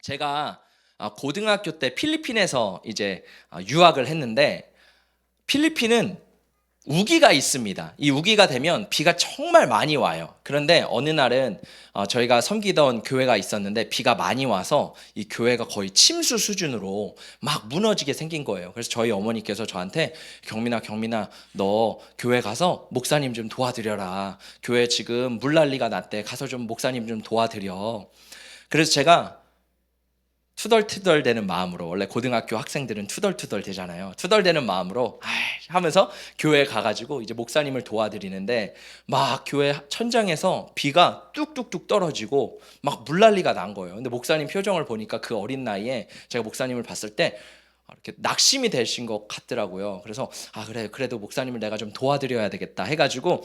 제가 고등학교 때 필리핀에서 이제 유학을 했는데, 필리핀은 우기가 있습니다. 이 우기가 되면 비가 정말 많이 와요. 그런데 어느 날은 저희가 섬기던 교회가 있었는데 비가 많이 와서 이 교회가 거의 침수 수준으로 막 무너지게 생긴 거예요. 그래서 저희 어머니께서 저한테 경민아 너 교회 가서 목사님 좀 도와드려라. 교회 지금 물난리가 났대. 가서 좀 목사님 좀 도와드려. 그래서 제가 투덜투덜 되는 마음으로, 원래 고등학교 학생들은 투덜투덜 되잖아요. 투덜대는 마음으로 하면서 교회에 가가지고 이제 목사님을 도와드리는데, 막 교회 천장에서 비가 뚝뚝뚝 떨어지고 막 물난리가 난 거예요. 근데 목사님 표정을 보니까 그 어린 나이에 제가 목사님을 봤을 때 이렇게 낙심이 되신 것 같더라고요. 그래서 그래, 그래도 목사님을 내가 좀 도와드려야 되겠다 해가지고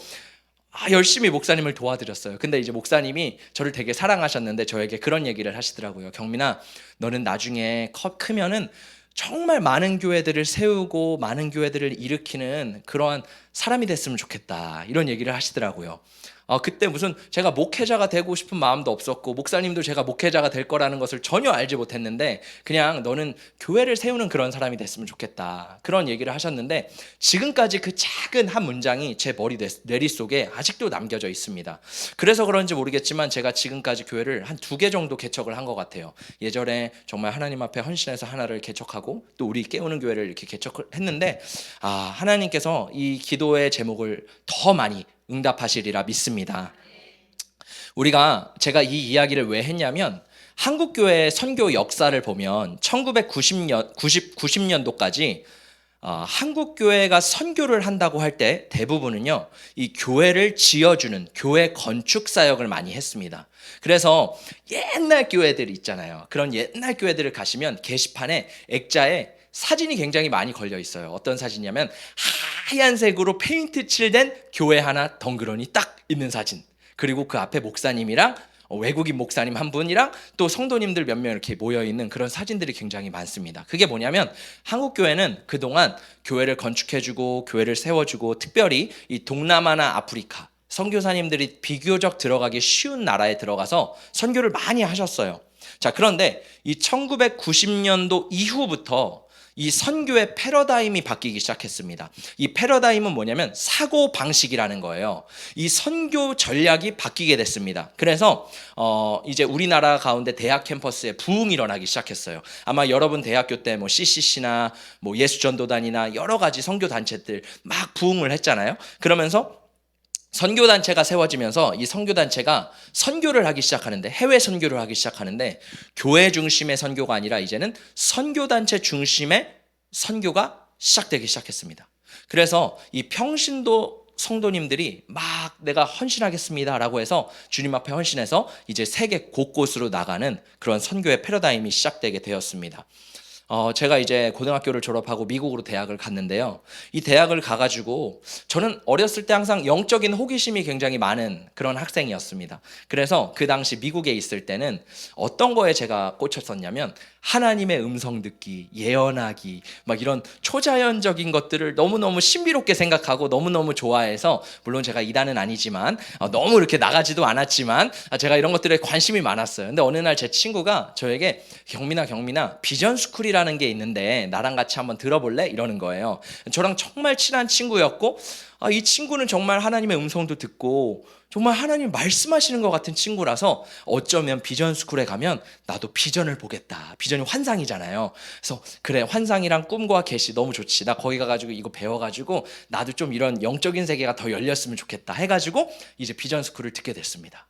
열심히 목사님을 도와드렸어요. 근데 이제 목사님이 저를 되게 사랑하셨는데 저에게 그런 얘기를 하시더라고요. 경민아, 너는 나중에 크면은 정말 많은 교회들을 세우고 많은 교회들을 일으키는 그러한 사람이 됐으면 좋겠다, 이런 얘기를 하시더라고요. 그때 무슨 제가 목회자가 되고 싶은 마음도 없었고, 목사님도 제가 목회자가 될 거라는 것을 전혀 알지 못했는데, 그냥 너는 교회를 세우는 그런 사람이 됐으면 좋겠다, 그런 얘기를 하셨는데, 지금까지 그 작은 한 문장이 제 내리 속에 아직도 남겨져 있습니다. 그래서 그런지 모르겠지만 제가 지금까지 교회를 한 2개 정도 개척을 한 것 같아요. 예전에 정말 하나님 앞에 헌신해서 하나를 개척하고, 또 우리 깨우는 교회를 이렇게 개척을 했는데, 하나님께서 이 기도의 제목을 더 많이 응답하시리라 믿습니다. 제가 이 이야기를 왜 했냐면, 한국교회의 선교 역사를 보면 90년도까지 한국교회가 선교를 한다고 할 때 대부분은요, 이 교회를 지어주는 교회 건축 사역을 많이 했습니다. 그래서 옛날 교회들 있잖아요. 그런 옛날 교회들을 가시면 게시판에, 액자에 사진이 굉장히 많이 걸려 있어요. 어떤 사진이냐면 하얀색으로 페인트 칠된 교회 하나 덩그러니 딱 있는 사진, 그리고 그 앞에 목사님이랑 외국인 목사님 한 분이랑 또 성도님들 몇 명 이렇게 모여있는 그런 사진들이 굉장히 많습니다. 그게 뭐냐면, 한국교회는 그동안 교회를 건축해주고 교회를 세워주고, 특별히 이 동남아나 아프리카 선교사님들이 비교적 들어가기 쉬운 나라에 들어가서 선교를 많이 하셨어요. 자, 그런데 이 1990년도 이후부터 이 선교의 패러다임이 바뀌기 시작했습니다. 이 패러다임은 뭐냐면 사고 방식이라는 거예요. 이 선교 전략이 바뀌게 됐습니다. 그래서 이제 우리나라 가운데 대학 캠퍼스에 부흥이 일어나기 시작했어요. 아마 여러분 대학교 때 뭐 CCC나 뭐 예수전도단이나 여러 가지 선교 단체들 막 부흥을 했잖아요. 그러면서 선교단체가 세워지면서 이 선교단체가 선교를 하기 시작하는데, 해외 선교를 하기 시작하는데, 교회 중심의 선교가 아니라 이제는 선교단체 중심의 선교가 시작되기 시작했습니다. 그래서 이 평신도 성도님들이 막 내가 헌신하겠습니다 라고 해서 주님 앞에 헌신해서 이제 세계 곳곳으로 나가는 그런 선교의 패러다임이 시작되게 되었습니다. 제가 이제 고등학교를 졸업하고 미국으로 대학을 갔는데요. 이 대학을 가가지고 저는 어렸을 때 항상 영적인 호기심이 굉장히 많은 그런 학생이었습니다. 그래서 그 당시 미국에 있을 때는 어떤 거에 제가 꽂혔었냐면, 하나님의 음성 듣기, 예언하기, 막 이런 초자연적인 것들을 너무너무 신비롭게 생각하고 너무너무 좋아해서, 물론 제가 이단은 아니지만 너무 이렇게 나가지도 않았지만 제가 이런 것들에 관심이 많았어요. 근데 어느 날 제 친구가 저에게 경민아 비전 스쿨이라는 게 있는데 나랑 같이 한번 들어볼래? 이러는 거예요. 저랑 정말 친한 친구였고, 이 친구는 정말 하나님의 음성도 듣고 정말 하나님 말씀하시는 것 같은 친구라서, 어쩌면 비전 스쿨에 가면 나도 비전을 보겠다. 비전이 환상이잖아요. 그래서 그래, 환상이랑 꿈과 계시 너무 좋지. 나 거기 가가지고 이거 배워가지고 나도 좀 이런 영적인 세계가 더 열렸으면 좋겠다 해가지고 이제 비전 스쿨을 듣게 됐습니다.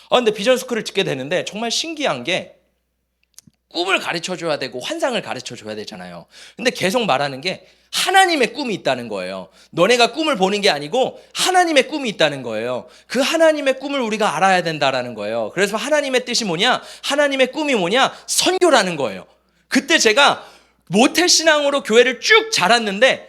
근데 비전 스쿨을 듣게 되는데 정말 신기한 게, 꿈을 가르쳐줘야 되고 환상을 가르쳐줘야 되잖아요. 근데 계속 말하는 게 하나님의 꿈이 있다는 거예요. 너네가 꿈을 보는 게 아니고 하나님의 꿈이 있다는 거예요. 그 하나님의 꿈을 우리가 알아야 된다라는 거예요. 그래서 하나님의 뜻이 뭐냐? 하나님의 꿈이 뭐냐? 선교라는 거예요. 그때 제가 모태신앙으로 교회를 쭉 자랐는데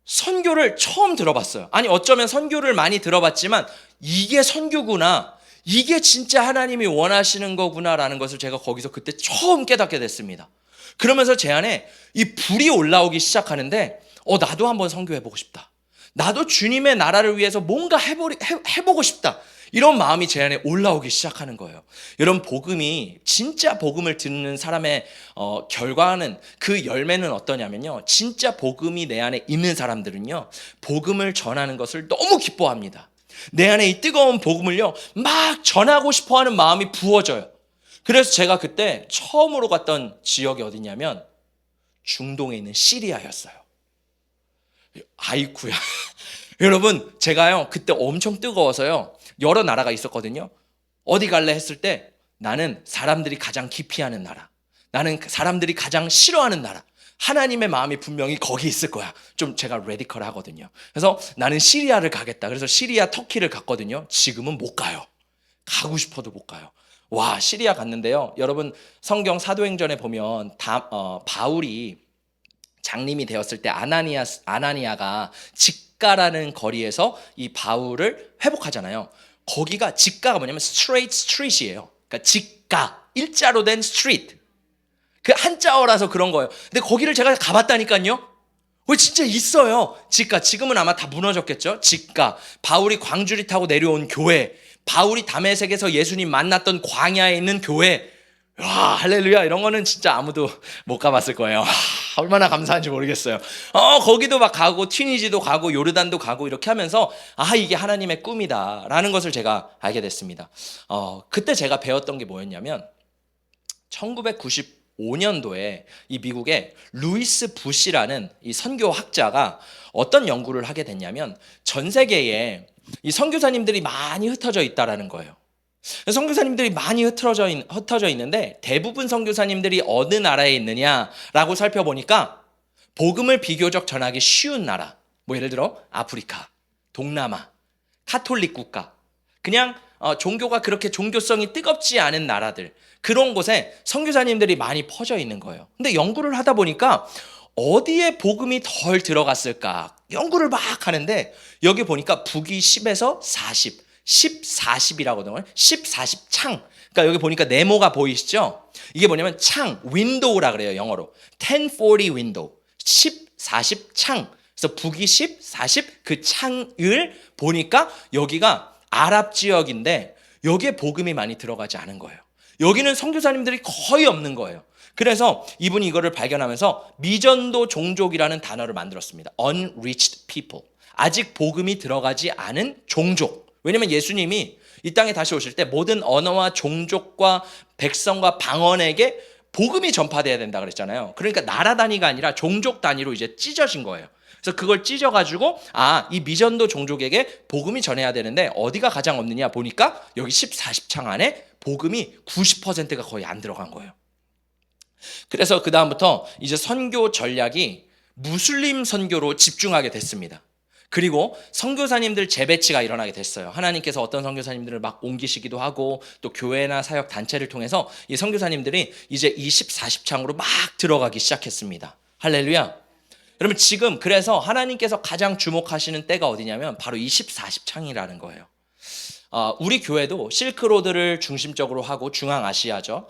선교를 처음 들어봤어요. 아니, 어쩌면 선교를 많이 들어봤지만 이게 선교구나, 이게 진짜 하나님이 원하시는 거구나라는 것을 제가 거기서 그때 처음 깨닫게 됐습니다. 그러면서 제 안에 이 불이 올라오기 시작하는데, 나도 한번 선교해보고 싶다. 나도 주님의 나라를 위해서 뭔가 해보고 싶다. 이런 마음이 제 안에 올라오기 시작하는 거예요. 여러분, 복음이 진짜 복음을 듣는 사람의 결과는, 그 열매는 어떠냐면요, 진짜 복음이 내 안에 있는 사람들은요, 복음을 전하는 것을 너무 기뻐합니다. 내 안에 이 뜨거운 복음을요 막 전하고 싶어하는 마음이 부어져요. 그래서 제가 그때 처음으로 갔던 지역이 어디냐면 중동에 있는 시리아였어요. 아이쿠야. 여러분, 제가요 그때 엄청 뜨거워서요 여러 나라가 있었거든요. 어디 갈래 했을 때 나는 사람들이 가장 기피하는 나라, 나는 사람들이 가장 싫어하는 나라, 하나님의 마음이 분명히 거기 있을 거야. 좀 제가 레디컬 하거든요. 그래서 나는 시리아를 가겠다. 그래서 시리아, 터키를 갔거든요. 지금은 못 가요. 가고 싶어도 못 가요. 와, 시리아 갔는데요. 여러분, 성경 사도행전에 보면 바울이 장님이 되었을 때 아나니아가 직가라는 거리에서 이 바울을 회복하잖아요. 거기가 직가가 뭐냐면 straight street이에요. 그러니까 직가, 일자로 된 street. 그 한자어라서 그런 거예요. 근데 거기를 제가 가봤다니까요. 왜 진짜 있어요. 직가. 지금은 아마 다 무너졌겠죠. 직가. 바울이 광주리 타고 내려온 교회. 바울이 다메섹에서 예수님 만났던 광야에 있는 교회. 와, 할렐루야. 이런 거는 진짜 아무도 못 가봤을 거예요. 얼마나 감사한지 모르겠어요. 거기도 막 가고 튀니지도 가고 요르단도 가고 이렇게 하면서 이게 하나님의 꿈이다 라는 것을 제가 알게 됐습니다. 그때 제가 배웠던 게 뭐였냐면 1995년도에 이 미국의 루이스 부시라는 이 선교학자가 어떤 연구를 하게 됐냐면 전 세계에 이 선교사님들이 많이 흩어져 있다라는 거예요. 선교사님들이 많이 흩어져 있는데 대부분 선교사님들이 어느 나라에 있느냐라고 살펴보니까 복음을 비교적 전하기 쉬운 나라, 뭐 예를 들어 아프리카, 동남아, 카톨릭 국가, 그냥 종교가 그렇게 종교성이 뜨겁지 않은 나라들, 그런 곳에 선교사님들이 많이 퍼져 있는 거예요. 근데 연구를 하다 보니까 어디에 복음이 덜 들어갔을까 연구를 막 하는데 여기 보니까 북위 10에서 40, 10, 40이라고 하거든요. 10, 40 창. 그러니까 여기 보니까 네모가 보이시죠? 이게 뭐냐면 창, 윈도우라 그래요, 영어로. 1040 윈도우. 10, 40 창. 그래서 북위 10, 40 그 창을 보니까 여기가 아랍 지역인데 여기에 복음이 많이 들어가지 않은 거예요. 여기는 선교사님들이 거의 없는 거예요. 그래서 이분이 이거를 발견하면서 미전도 종족이라는 단어를 만들었습니다. Unreached people. 아직 복음이 들어가지 않은 종족. 왜냐면 예수님이 이 땅에 다시 오실 때 모든 언어와 종족과 백성과 방언에게 복음이 전파돼야 된다 그랬잖아요. 그러니까 나라 단위가 아니라 종족 단위로 이제 찢어진 거예요. 그래서 그걸 찢어가지고 이 미전도 종족에게 복음이 전해야 되는데 어디가 가장 없느냐 보니까 여기 10, 40창 안에 복음이 90%가 거의 안 들어간 거예요. 그래서 그 다음부터 이제 선교 전략이 무슬림 선교로 집중하게 됐습니다. 그리고 선교사님들 재배치가 일어나게 됐어요. 하나님께서 어떤 선교사님들을 막 옮기시기도 하고 또 교회나 사역 단체를 통해서 이 선교사님들이 이제 20, 40창으로 막 들어가기 시작했습니다. 할렐루야. 여러분, 지금 그래서 하나님께서 가장 주목하시는 때가 어디냐면 바로 20, 40창이라는 거예요. 우리 교회도 실크로드를 중심적으로 하고 중앙아시아죠.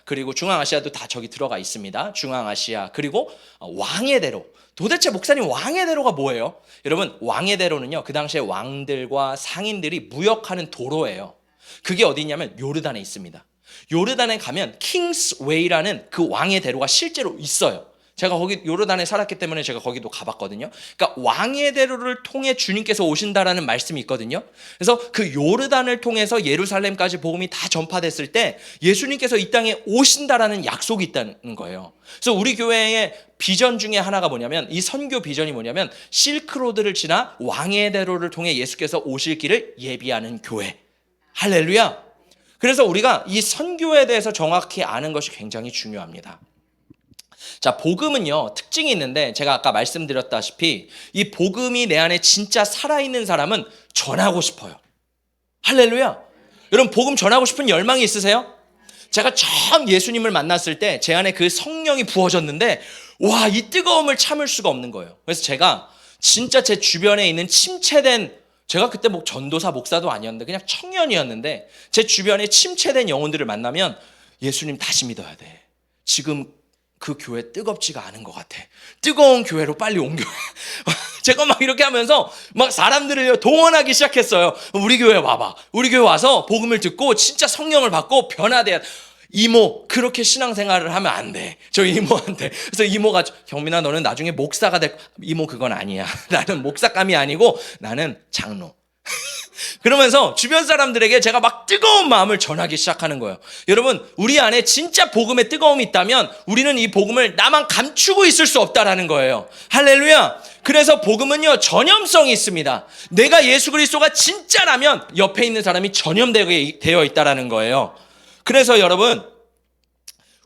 그리고 중앙아시아도 다 저기 들어가 있습니다. 중앙아시아. 그리고 왕의 대로. 도대체 목사님, 왕의 대로가 뭐예요? 여러분, 왕의 대로는요, 그 당시에 왕들과 상인들이 무역하는 도로예요. 그게 어디냐면 요르단에 있습니다. 요르단에 가면 킹스웨이라는 그 왕의 대로가 실제로 있어요. 제가 거기 요르단에 살았기 때문에 제가 거기도 가봤거든요. 그러니까 왕의 대로를 통해 주님께서 오신다라는 말씀이 있거든요. 그래서 그 요르단을 통해서 예루살렘까지 복음이 다 전파됐을 때 예수님께서 이 땅에 오신다라는 약속이 있다는 거예요. 그래서 우리 교회의 비전 중에 하나가 뭐냐면, 이 선교 비전이 뭐냐면 실크로드를 지나 왕의 대로를 통해 예수께서 오실 길을 예비하는 교회. 할렐루야. 그래서 우리가 이 선교에 대해서 정확히 아는 것이 굉장히 중요합니다. 자, 복음은요, 특징이 있는데 제가 아까 말씀드렸다시피 이 복음이 내 안에 진짜 살아있는 사람은 전하고 싶어요. 할렐루야. 여러분, 복음 전하고 싶은 열망이 있으세요? 제가 처음 예수님을 만났을 때 제 안에 그 성령이 부어졌는데 와, 이 뜨거움을 참을 수가 없는 거예요. 그래서 제가 진짜 제 주변에 있는 침체된, 제가 그때 뭐 전도사 목사도 아니었는데 그냥 청년이었는데 제 주변에 침체된 영혼들을 만나면 예수님 다시 믿어야 돼. 지금 그 교회 뜨겁지가 않은 것 같아. 뜨거운 교회로 빨리 옮겨. 제가 막 이렇게 하면서 막 사람들을 동원하기 시작했어요. 우리 교회 와봐. 우리 교회 와서 복음을 듣고 진짜 성령을 받고 변화돼야 돼. 이모, 그렇게 신앙생활을 하면 안 돼. 저 이모한테. 그래서 이모가, 경민아, 너는 나중에 목사가 될, 이모 그건 아니야. 나는 목사감이 아니고 나는 장로. 그러면서 주변 사람들에게 제가 막 뜨거운 마음을 전하기 시작하는 거예요. 여러분, 우리 안에 진짜 복음의 뜨거움이 있다면 우리는 이 복음을 나만 감추고 있을 수 없다라는 거예요. 할렐루야. 그래서 복음은요, 전염성이 있습니다. 내가 예수 그리스도가 진짜라면 옆에 있는 사람이 전염되어 있다라는 거예요. 그래서 여러분,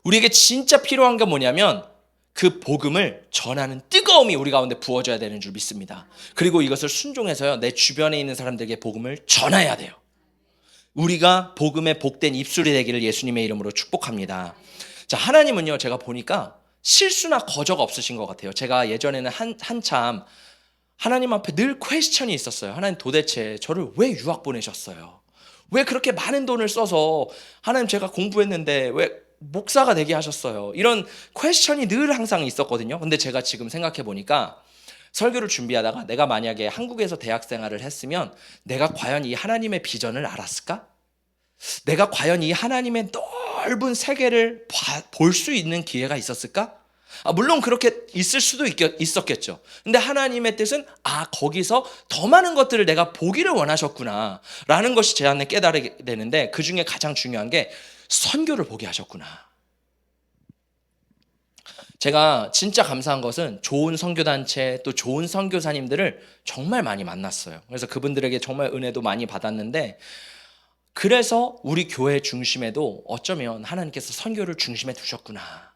우리에게 진짜 필요한 게 뭐냐면 그 복음을 전하는 뜨거움이 우리 가운데 부어져야 되는 줄 믿습니다. 그리고 이것을 순종해서요, 내 주변에 있는 사람들에게 복음을 전해야 돼요. 우리가 복음의 복된 입술이 되기를 예수님의 이름으로 축복합니다. 자, 하나님은요, 제가 보니까 실수나 거저가 없으신 것 같아요. 제가 예전에는 한참 하나님 앞에 늘 퀘스천이 있었어요. 하나님, 도대체 저를 왜 유학 보내셨어요? 왜 그렇게 많은 돈을 써서, 하나님, 제가 공부했는데 왜 목사가 되게 하셨어요? 이런 퀘스천이 늘 항상 있었거든요. 근데 제가 지금 생각해 보니까 설교를 준비하다가 내가 만약에 한국에서 대학 생활을 했으면 내가 과연 이 하나님의 비전을 알았을까? 내가 과연 이 하나님의 넓은 세계를 볼 수 있는 기회가 있었을까? 물론 그렇게 있을 수도 있었겠죠. 근데 하나님의 뜻은 거기서 더 많은 것들을 내가 보기를 원하셨구나 라는 것이 제 안에 깨달게 되는데, 그 중에 가장 중요한 게 선교를 보게 하셨구나. 제가 진짜 감사한 것은 좋은 선교단체, 또 좋은 선교사님들을 정말 많이 만났어요. 그래서 그분들에게 정말 은혜도 많이 받았는데, 그래서 우리 교회 중심에도 어쩌면 하나님께서 선교를 중심에 두셨구나.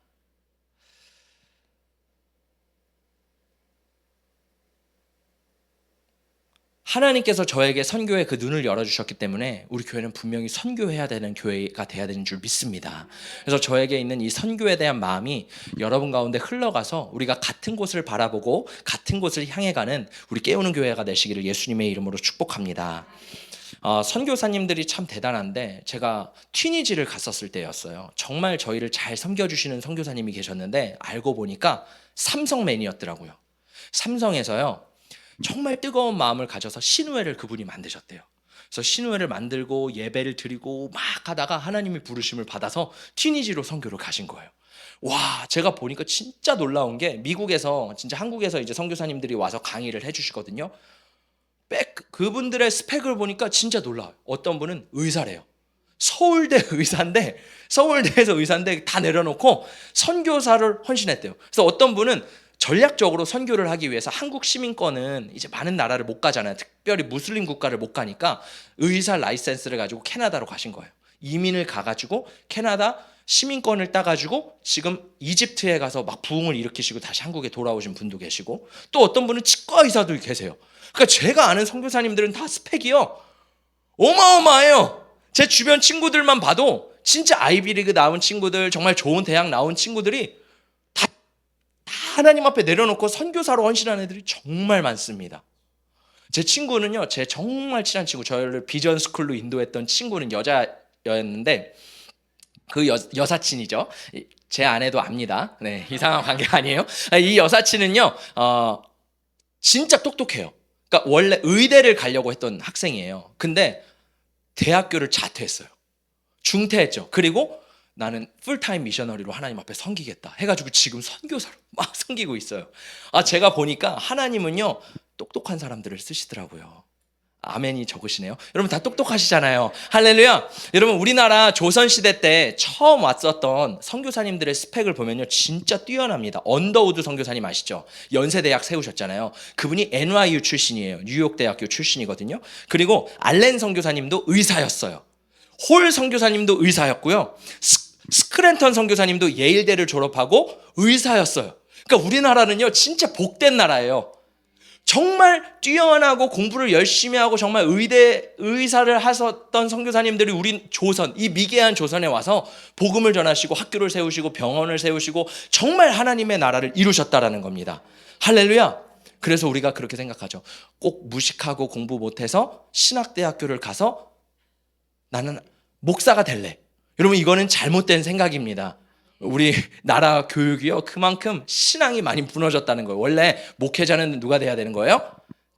하나님께서 저에게 선교의 그 눈을 열어주셨기 때문에 우리 교회는 분명히 선교해야 되는 교회가 돼야 되는 줄 믿습니다. 그래서 저에게 있는 이 선교에 대한 마음이 여러분 가운데 흘러가서 우리가 같은 곳을 바라보고 같은 곳을 향해 가는 우리 깨우는 교회가 되시기를 예수님의 이름으로 축복합니다. 선교사님들이 참 대단한데, 제가 튀니지를 갔었을 때였어요. 정말 저희를 잘 섬겨주시는 선교사님이 계셨는데 알고 보니까 삼성맨이었더라고요. 삼성에서요, 정말 뜨거운 마음을 가져서 신우회를 그분이 만드셨대요. 그래서 신우회를 만들고 예배를 드리고 막 하다가 하나님이 부르심을 받아서 튀니지로 선교를 가신 거예요. 와, 제가 보니까 진짜 놀라운 게, 미국에서 진짜 한국에서 이제 선교사님들이 와서 강의를 해주시거든요. 그분들의 스펙을 보니까 진짜 놀라워요. 어떤 분은 의사래요. 서울대 의사인데, 서울대에서 의사인데 다 내려놓고 선교사를 헌신했대요. 그래서 어떤 분은 전략적으로 선교를 하기 위해서, 한국 시민권은 이제 많은 나라를 못 가잖아요. 특별히 무슬림 국가를 못 가니까 의사 라이센스를 가지고 캐나다로 가신 거예요. 이민을 가가지고 캐나다 시민권을 따가지고 지금 이집트에 가서 막 부흥을 일으키시고 다시 한국에 돌아오신 분도 계시고, 또 어떤 분은 치과 의사도 계세요. 그러니까 제가 아는 선교사님들은 다 스펙이요, 어마어마해요. 제 주변 친구들만 봐도 진짜 아이비리그 나온 친구들, 정말 좋은 대학 나온 친구들이 다 하나님 앞에 내려놓고 선교사로 헌신하는 애들이 정말 많습니다. 제 친구는요, 제 정말 친한 친구, 저를 비전 스쿨로 인도했던 친구는 여자였는데, 그 여사친이죠. 제 아내도 압니다. 네, 이상한 관계가 아니에요. 이 여사친은요, 진짜 똑똑해요. 그러니까 원래 의대를 가려고 했던 학생이에요. 근데 대학교를 자퇴했어요. 중퇴했죠. 그리고 나는 풀타임 미셔너리로 하나님 앞에 섬기겠다 해가지고 지금 선교사로 막 섬기고 있어요. 제가 보니까 하나님은요, 똑똑한 사람들을 쓰시더라고요. 아멘이 적으시네요. 여러분 다 똑똑하시잖아요. 할렐루야. 여러분, 우리나라 조선시대 때 처음 왔었던 선교사님들의 스펙을 보면요, 진짜 뛰어납니다. 언더우드 선교사님 아시죠? 연세대학 세우셨잖아요. 그분이 NYU 출신이에요. 뉴욕대학교 출신이거든요. 그리고 알렌 선교사님도 의사였어요. 홀 선교사님도 의사였고요. 스크랜턴 선교사님도 예일대를 졸업하고 의사였어요. 그러니까 우리나라는요, 진짜 복된 나라예요. 정말 뛰어나고 공부를 열심히 하고 정말 의사를 하셨던 선교사님들이 우리 조선, 이 미개한 조선에 와서 복음을 전하시고 학교를 세우시고 병원을 세우시고 정말 하나님의 나라를 이루셨다라는 겁니다. 할렐루야. 그래서 우리가 그렇게 생각하죠. 꼭 무식하고 공부 못해서 신학대학교를 가서 나는 목사가 될래. 여러분, 이거는 잘못된 생각입니다. 우리 나라 교육이요, 그만큼 신앙이 많이 무너졌다는 거예요. 원래 목회자는 누가 돼야 되는 거예요?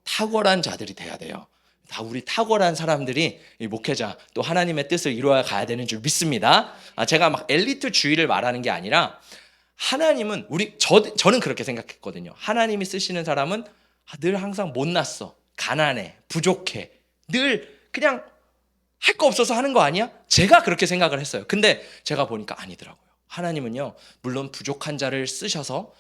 탁월한 자들이 돼야 돼요. 다 우리 탁월한 사람들이 이 목회자, 또 하나님의 뜻을 이루어 가야 되는 줄 믿습니다. 제가 막 엘리트주의를 말하는 게 아니라, 하나님은 저는 그렇게 생각했거든요. 하나님이 쓰시는 사람은 늘 항상 못났어, 가난해, 부족해, 늘 그냥 할 거 없어서 하는 거 아니야? 제가 그렇게 생각을 했어요. 근데 제가 보니까 아니더라고요. 하나님은요, 물론 부족한 자를 쓰셔서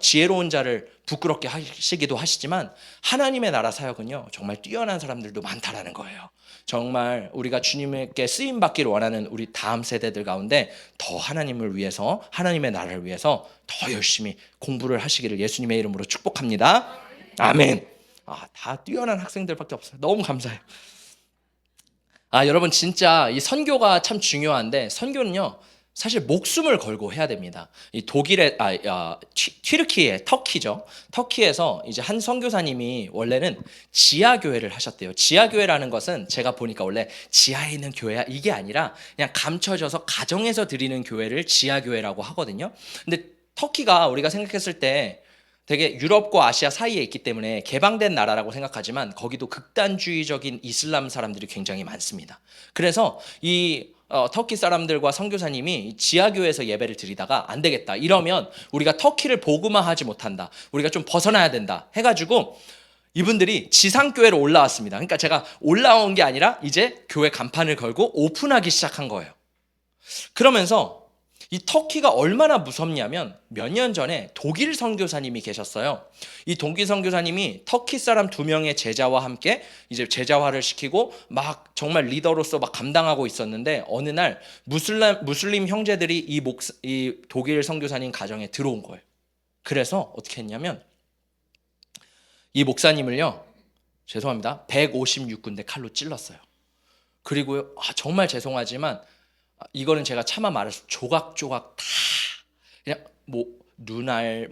지혜로운 자를 부끄럽게 하시기도 하시지만, 하나님의 나라 사역은요, 정말 뛰어난 사람들도 많다라는 거예요. 정말 우리가 주님께 쓰임 받기를 원하는 우리 다음 세대들 가운데 더 하나님을 위해서, 하나님의 나라를 위해서 더 열심히 공부를 하시기를 예수님의 이름으로 축복합니다. 아멘. 다 뛰어난 학생들밖에 없어요. 너무 감사해요. 여러분, 진짜 이 선교가 참 중요한데, 선교는요, 사실 목숨을 걸고 해야 됩니다. 이 독일의 튀르키예, 터키죠. 터키에서 이제 한 선교사님이 원래는 지하 교회를 하셨대요. 지하 교회라는 것은 제가 보니까 원래 지하에 있는 교회야 이게 아니라 그냥 감춰져서 가정에서 드리는 교회를 지하 교회라고 하거든요. 근데 터키가 우리가 생각했을 때 되게 유럽과 아시아 사이에 있기 때문에 개방된 나라라고 생각하지만, 거기도 극단주의적인 이슬람 사람들이 굉장히 많습니다. 그래서 이 터키 사람들과 선교사님이 지하교회에서 예배를 드리다가 안 되겠다, 이러면 우리가 터키를 복음화하지 못한다, 우리가 좀 벗어나야 된다 해가지고 이분들이 지상교회로 올라왔습니다. 그러니까 제가 올라온 게 아니라 이제 교회 간판을 걸고 오픈하기 시작한 거예요. 그러면서 이 터키가 얼마나 무섭냐면, 몇 년 전에 독일 선교사님이 계셨어요. 이 독일 선교사님이 터키 사람 2명의 제자와 함께 이제 제자화를 시키고 막 정말 리더로서 막 감당하고 있었는데, 어느 날 무슬림 형제들이 이 독일 선교사님 가정에 들어온 거예요. 그래서 어떻게 했냐면, 이 목사님을요, 죄송합니다, 156군데 칼로 찔렀어요. 그리고요, 정말 죄송하지만 이거는 제가 차마 말해서 조각조각 다 그냥 뭐 눈알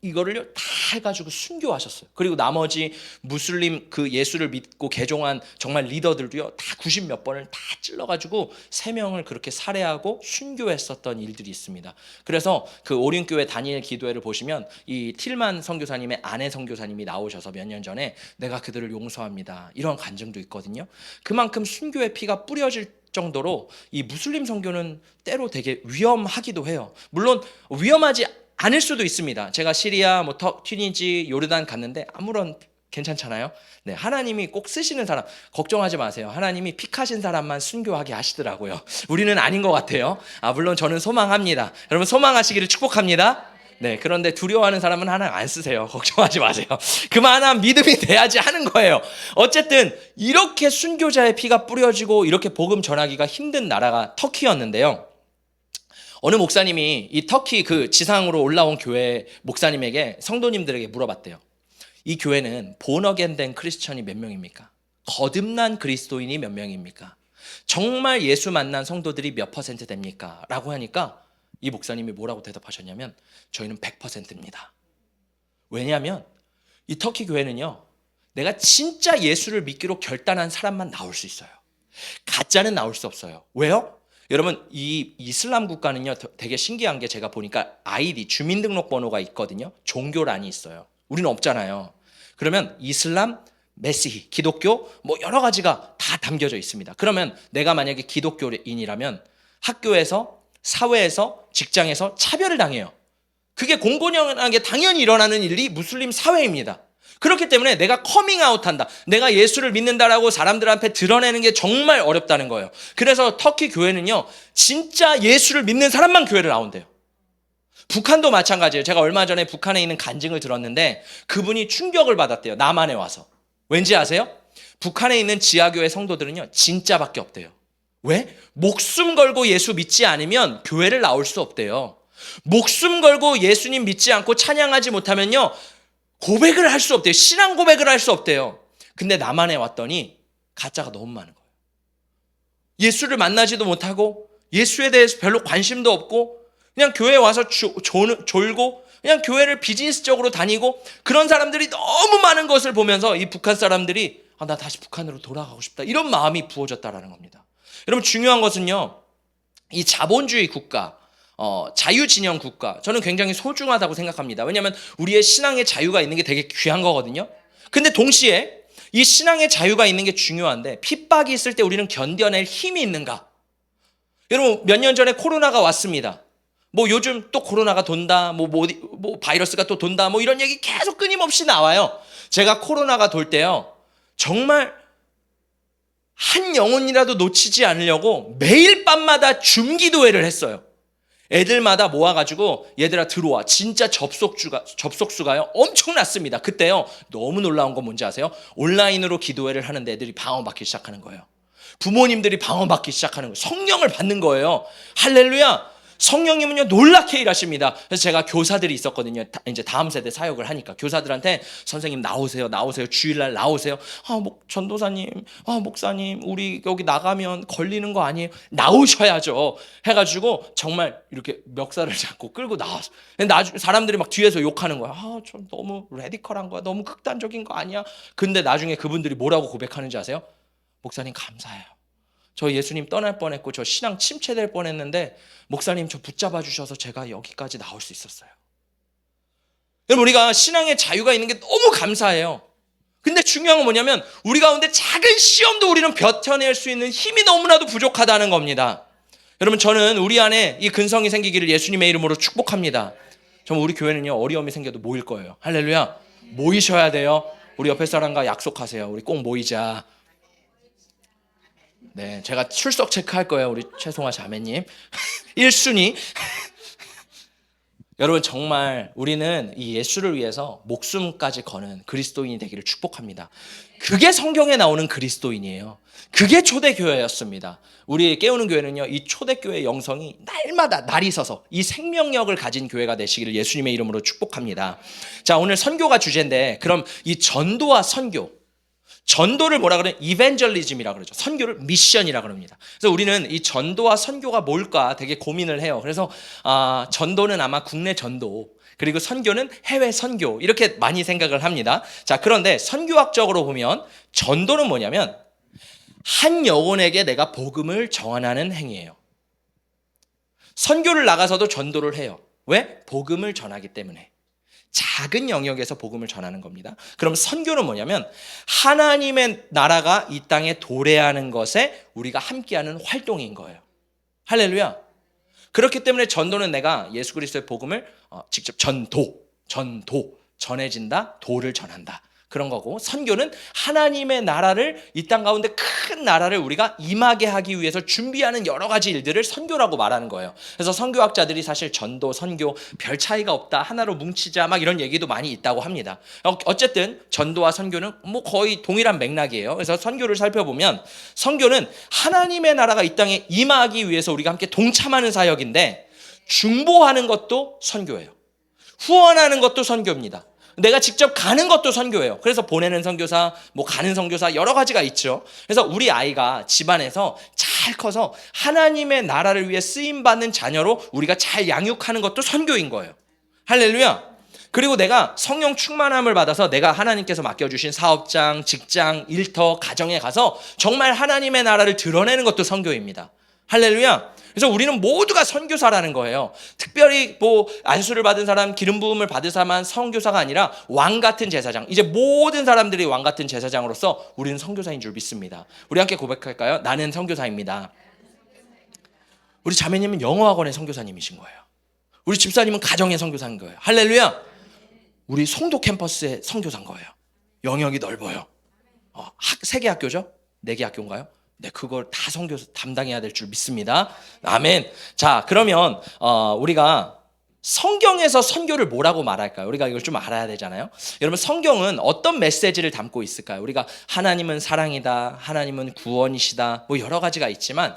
이거를요 다 해가지고 순교하셨어요. 그리고 나머지 무슬림 그 예수를 믿고 개종한 정말 리더들도요 다 90몇 번을 다 찔러가지고 3명을 그렇게 살해하고 순교했었던 일들이 있습니다. 그래서 그 오륜교회 다니엘 기도회를 보시면 이 틸만 선교사님의 아내 선교사님이 나오셔서 몇 년 전에 내가 그들을 용서합니다, 이런 간증도 있거든요. 그만큼 순교의 피가 뿌려질 정도로 이 무슬림 선교는 때로 되게 위험하기도 해요. 물론 위험하지 않을 수도 있습니다. 제가 시리아, 튀니지, 요르단 갔는데 아무런 괜찮잖아요. 네, 하나님이 꼭 쓰시는 사람 걱정하지 마세요. 하나님이 픽하신 사람만 순교하게 하시더라고요. 우리는 아닌 것 같아요. 물론 저는 소망합니다. 여러분 소망하시기를 축복합니다. 네, 그런데 두려워하는 사람은 하나님 안 쓰세요. 걱정하지 마세요. 그만한 믿음이 돼야지 하는 거예요. 어쨌든 이렇게 순교자의 피가 뿌려지고 이렇게 복음 전하기가 힘든 나라가 터키였는데요. 어느 목사님이 이 터키 그 지상으로 올라온 교회 목사님에게, 성도님들에게 물어봤대요. 이 교회는 본어겐 된 크리스천이 몇 명입니까? 거듭난 그리스도인이 몇 명입니까? 정말 예수 만난 성도들이 몇 퍼센트 됩니까? 라고 하니까 이 목사님이 뭐라고 대답하셨냐면, 저희는 100%입니다. 왜냐하면 이 터키 교회는요, 내가 진짜 예수를 믿기로 결단한 사람만 나올 수 있어요. 가짜는 나올 수 없어요. 왜요? 여러분, 이 이슬람 국가는요 되게 신기한 게, 제가 보니까 아이디 주민등록번호가 있거든요. 종교란이 있어요. 우리는 없잖아요. 그러면 이슬람, 메시히, 기독교 여러 가지가 다 담겨져 있습니다. 그러면 내가 만약에 기독교인이라면 학교에서, 사회에서, 직장에서 차별을 당해요. 그게 공공연하게 당연히 일어나는 일이 무슬림 사회입니다. 그렇기 때문에 내가 커밍아웃한다, 내가 예수를 믿는다라고 사람들한테 드러내는 게 정말 어렵다는 거예요. 그래서 터키 교회는요 진짜 예수를 믿는 사람만 교회를 나온대요. 북한도 마찬가지예요. 제가 얼마 전에 북한에 있는 간증을 들었는데 그분이 충격을 받았대요. 남한에 와서. 왠지 아세요? 북한에 있는 지하교회 성도들은요 진짜밖에 없대요. 왜? 목숨 걸고 예수 믿지 않으면 교회를 나올 수 없대요. 목숨 걸고 예수님 믿지 않고 찬양하지 못하면요 고백을 할 수 없대요. 신앙 고백을 할 수 없대요. 근데 남한에 왔더니 가짜가 너무 많은 거예요. 예수를 만나지도 못하고 예수에 대해서 별로 관심도 없고 그냥 교회에 와서 졸고 그냥 교회를 비즈니스적으로 다니고, 그런 사람들이 너무 많은 것을 보면서 이 북한 사람들이 나 다시 북한으로 돌아가고 싶다, 이런 마음이 부어졌다라는 겁니다. 여러분 중요한 것은요, 이 자본주의 국가, 자유진영 국가, 저는 굉장히 소중하다고 생각합니다. 왜냐하면 우리의 신앙의 자유가 있는 게 되게 귀한 거거든요. 근데 동시에 이 신앙의 자유가 있는 게 중요한데 핍박이 있을 때 우리는 견뎌낼 힘이 있는가? 여러분, 몇 년 전에 코로나가 왔습니다. 뭐 요즘 또 코로나가 돈다, 뭐 바이러스가 또 돈다, 뭐 이런 얘기 계속 끊임없이 나와요. 제가 코로나가 돌 때요, 정말 한 영혼이라도 놓치지 않으려고 매일 밤마다 줌기도회를 했어요. 애들마다 모아가지고 얘들아 들어와. 진짜 접속수가요 엄청났습니다. 그때요 너무 놀라운 건 뭔지 아세요? 온라인으로 기도회를 하는데 애들이 방언받기 시작하는 거예요. 부모님들이 방언받기 시작하는 거예요. 성령을 받는 거예요. 할렐루야. 성령님은요 놀랍게 일하십니다. 그래서 제가 교사들이 있었거든요. 이제 다음 세대 사역을 하니까 교사들한테 선생님 나오세요, 주일날 나오세요. 전도사님, 목사님, 우리 여기 나가면 걸리는 거 아니에요? 나오셔야죠. 해가지고 정말 이렇게 멱살을 잡고 끌고 나왔어. 나중에 사람들이 막 뒤에서 욕하는 거야. 좀 너무 레디컬한 거야, 너무 극단적인 거 아니야? 근데 나중에 그분들이 뭐라고 고백하는지 아세요? 목사님 감사해요. 저 예수님 떠날 뻔했고 저 신앙 침체될 뻔했는데 목사님 저 붙잡아 주셔서 제가 여기까지 나올 수 있었어요. 여러분, 우리가 신앙의 자유가 있는 게 너무 감사해요. 근데 중요한 건 뭐냐면 우리 가운데 작은 시험도 우리는 버텨낼 수 있는 힘이 너무나도 부족하다는 겁니다. 여러분, 저는 우리 안에 이 근성이 생기기를 예수님의 이름으로 축복합니다. 정말 우리 교회는요 어려움이 생겨도 모일 거예요. 할렐루야. 모이셔야 돼요. 우리 옆에 사람과 약속하세요. 우리 꼭 모이자. 네, 제가 출석 체크할 거예요. 우리 최송아 자매님 1순위. 여러분, 정말 우리는 이 예수를 위해서 목숨까지 거는 그리스도인이 되기를 축복합니다. 그게 성경에 나오는 그리스도인이에요. 그게 초대교회였습니다. 우리 깨우는 교회는요 이 초대교회의 영성이 날마다 날이 서서 이 생명력을 가진 교회가 되시기를 예수님의 이름으로 축복합니다. 자, 오늘 선교가 주제인데 그럼 이 전도와 선교, 전도를 뭐라 그래요? 이벤젤리즘이라 그러죠. 선교를 미션이라 그럽니다. 그래서 우리는 이 전도와 선교가 뭘까 되게 고민을 해요. 그래서 전도는 아마 국내 전도, 그리고 선교는 해외 선교, 이렇게 많이 생각을 합니다. 자, 그런데 선교학적으로 보면 전도는 뭐냐면 한 영혼에게 내가 복음을 전하는 행위예요. 선교를 나가서도 전도를 해요. 왜? 복음을 전하기 때문에. 작은 영역에서 복음을 전하는 겁니다. 그럼 선교는 뭐냐면 하나님의 나라가 이 땅에 도래하는 것에 우리가 함께하는 활동인 거예요. 할렐루야. 그렇기 때문에 전도는 내가 예수 그리스도의 복음을 직접 전해진다, 도를 전한다, 그런 거고, 선교는 하나님의 나라를, 이 땅 가운데 큰 나라를 우리가 임하게 하기 위해서 준비하는 여러 가지 일들을 선교라고 말하는 거예요. 그래서 선교학자들이 사실 전도, 선교 별 차이가 없다, 하나로 뭉치자, 막 이런 얘기도 많이 있다고 합니다. 어쨌든 전도와 선교는 뭐 거의 동일한 맥락이에요. 그래서 선교를 살펴보면 선교는 하나님의 나라가 이 땅에 임하기 위해서 우리가 함께 동참하는 사역인데, 중보하는 것도 선교예요. 후원하는 것도 선교입니다. 내가 직접 가는 것도 선교예요. 그래서 보내는 선교사, 뭐 가는 선교사, 여러 가지가 있죠. 그래서 우리 아이가 집안에서 잘 커서 하나님의 나라를 위해 쓰임받는 자녀로 우리가 잘 양육하는 것도 선교인 거예요. 할렐루야. 그리고 내가 성령 충만함을 받아서 내가 하나님께서 맡겨주신 사업장, 직장, 일터, 가정에 가서 정말 하나님의 나라를 드러내는 것도 선교입니다. 할렐루야. 그래서 우리는 모두가 선교사라는 거예요. 특별히 뭐 안수를 받은 사람, 기름 부음을 받은 사람만 선교사가 아니라 왕 같은 제사장, 이제 모든 사람들이 왕 같은 제사장으로서 우리는 선교사인 줄 믿습니다. 우리 함께 고백할까요? 나는 선교사입니다. 우리 자매님은 영어학원의 선교사님이신 거예요. 우리 집사님은 가정의 선교사인 거예요. 할렐루야. 우리 송도 캠퍼스의 선교사인 거예요. 영역이 넓어요. 세 개 학교죠? 4개 학교인가요? 네, 그걸 다 선교사 담당해야 될 줄 믿습니다. 아멘. 자, 그러면 우리가 성경에서 선교를 뭐라고 말할까요? 우리가 이걸 좀 알아야 되잖아요. 여러분, 성경은 어떤 메시지를 담고 있을까요? 우리가 하나님은 사랑이다, 하나님은 구원이시다, 뭐 여러 가지가 있지만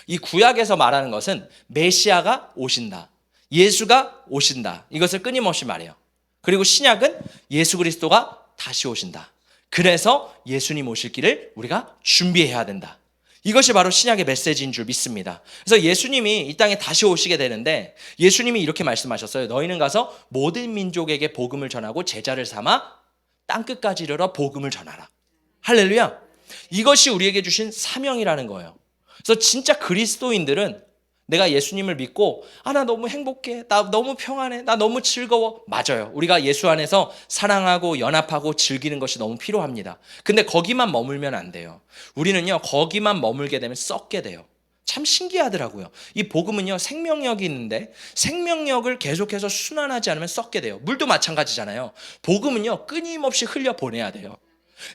이 구약에서 말하는 것은 메시아가 오신다, 예수가 오신다, 이것을 끊임없이 말해요. 그리고 신약은 예수 그리스도가 다시 오신다. 그래서 예수님 오실 길을 우리가 준비해야 된다. 이것이 바로 신약의 메시지인 줄 믿습니다. 그래서 예수님이 이 땅에 다시 오시게 되는데 예수님이 이렇게 말씀하셨어요. 너희는 가서 모든 민족에게 복음을 전하고 제자를 삼아 땅끝까지 이르러 복음을 전하라. 할렐루야. 이것이 우리에게 주신 사명이라는 거예요. 그래서 진짜 그리스도인들은 내가 예수님을 믿고 나 너무 행복해, 나 너무 평안해, 나 너무 즐거워. 맞아요. 우리가 예수 안에서 사랑하고 연합하고 즐기는 것이 너무 필요합니다. 근데 거기만 머물면 안 돼요. 우리는요 거기만 머물게 되면 썩게 돼요. 참 신기하더라고요. 이 복음은요 생명력이 있는데 생명력을 계속해서 순환하지 않으면 썩게 돼요. 물도 마찬가지잖아요. 복음은요 끊임없이 흘려보내야 돼요.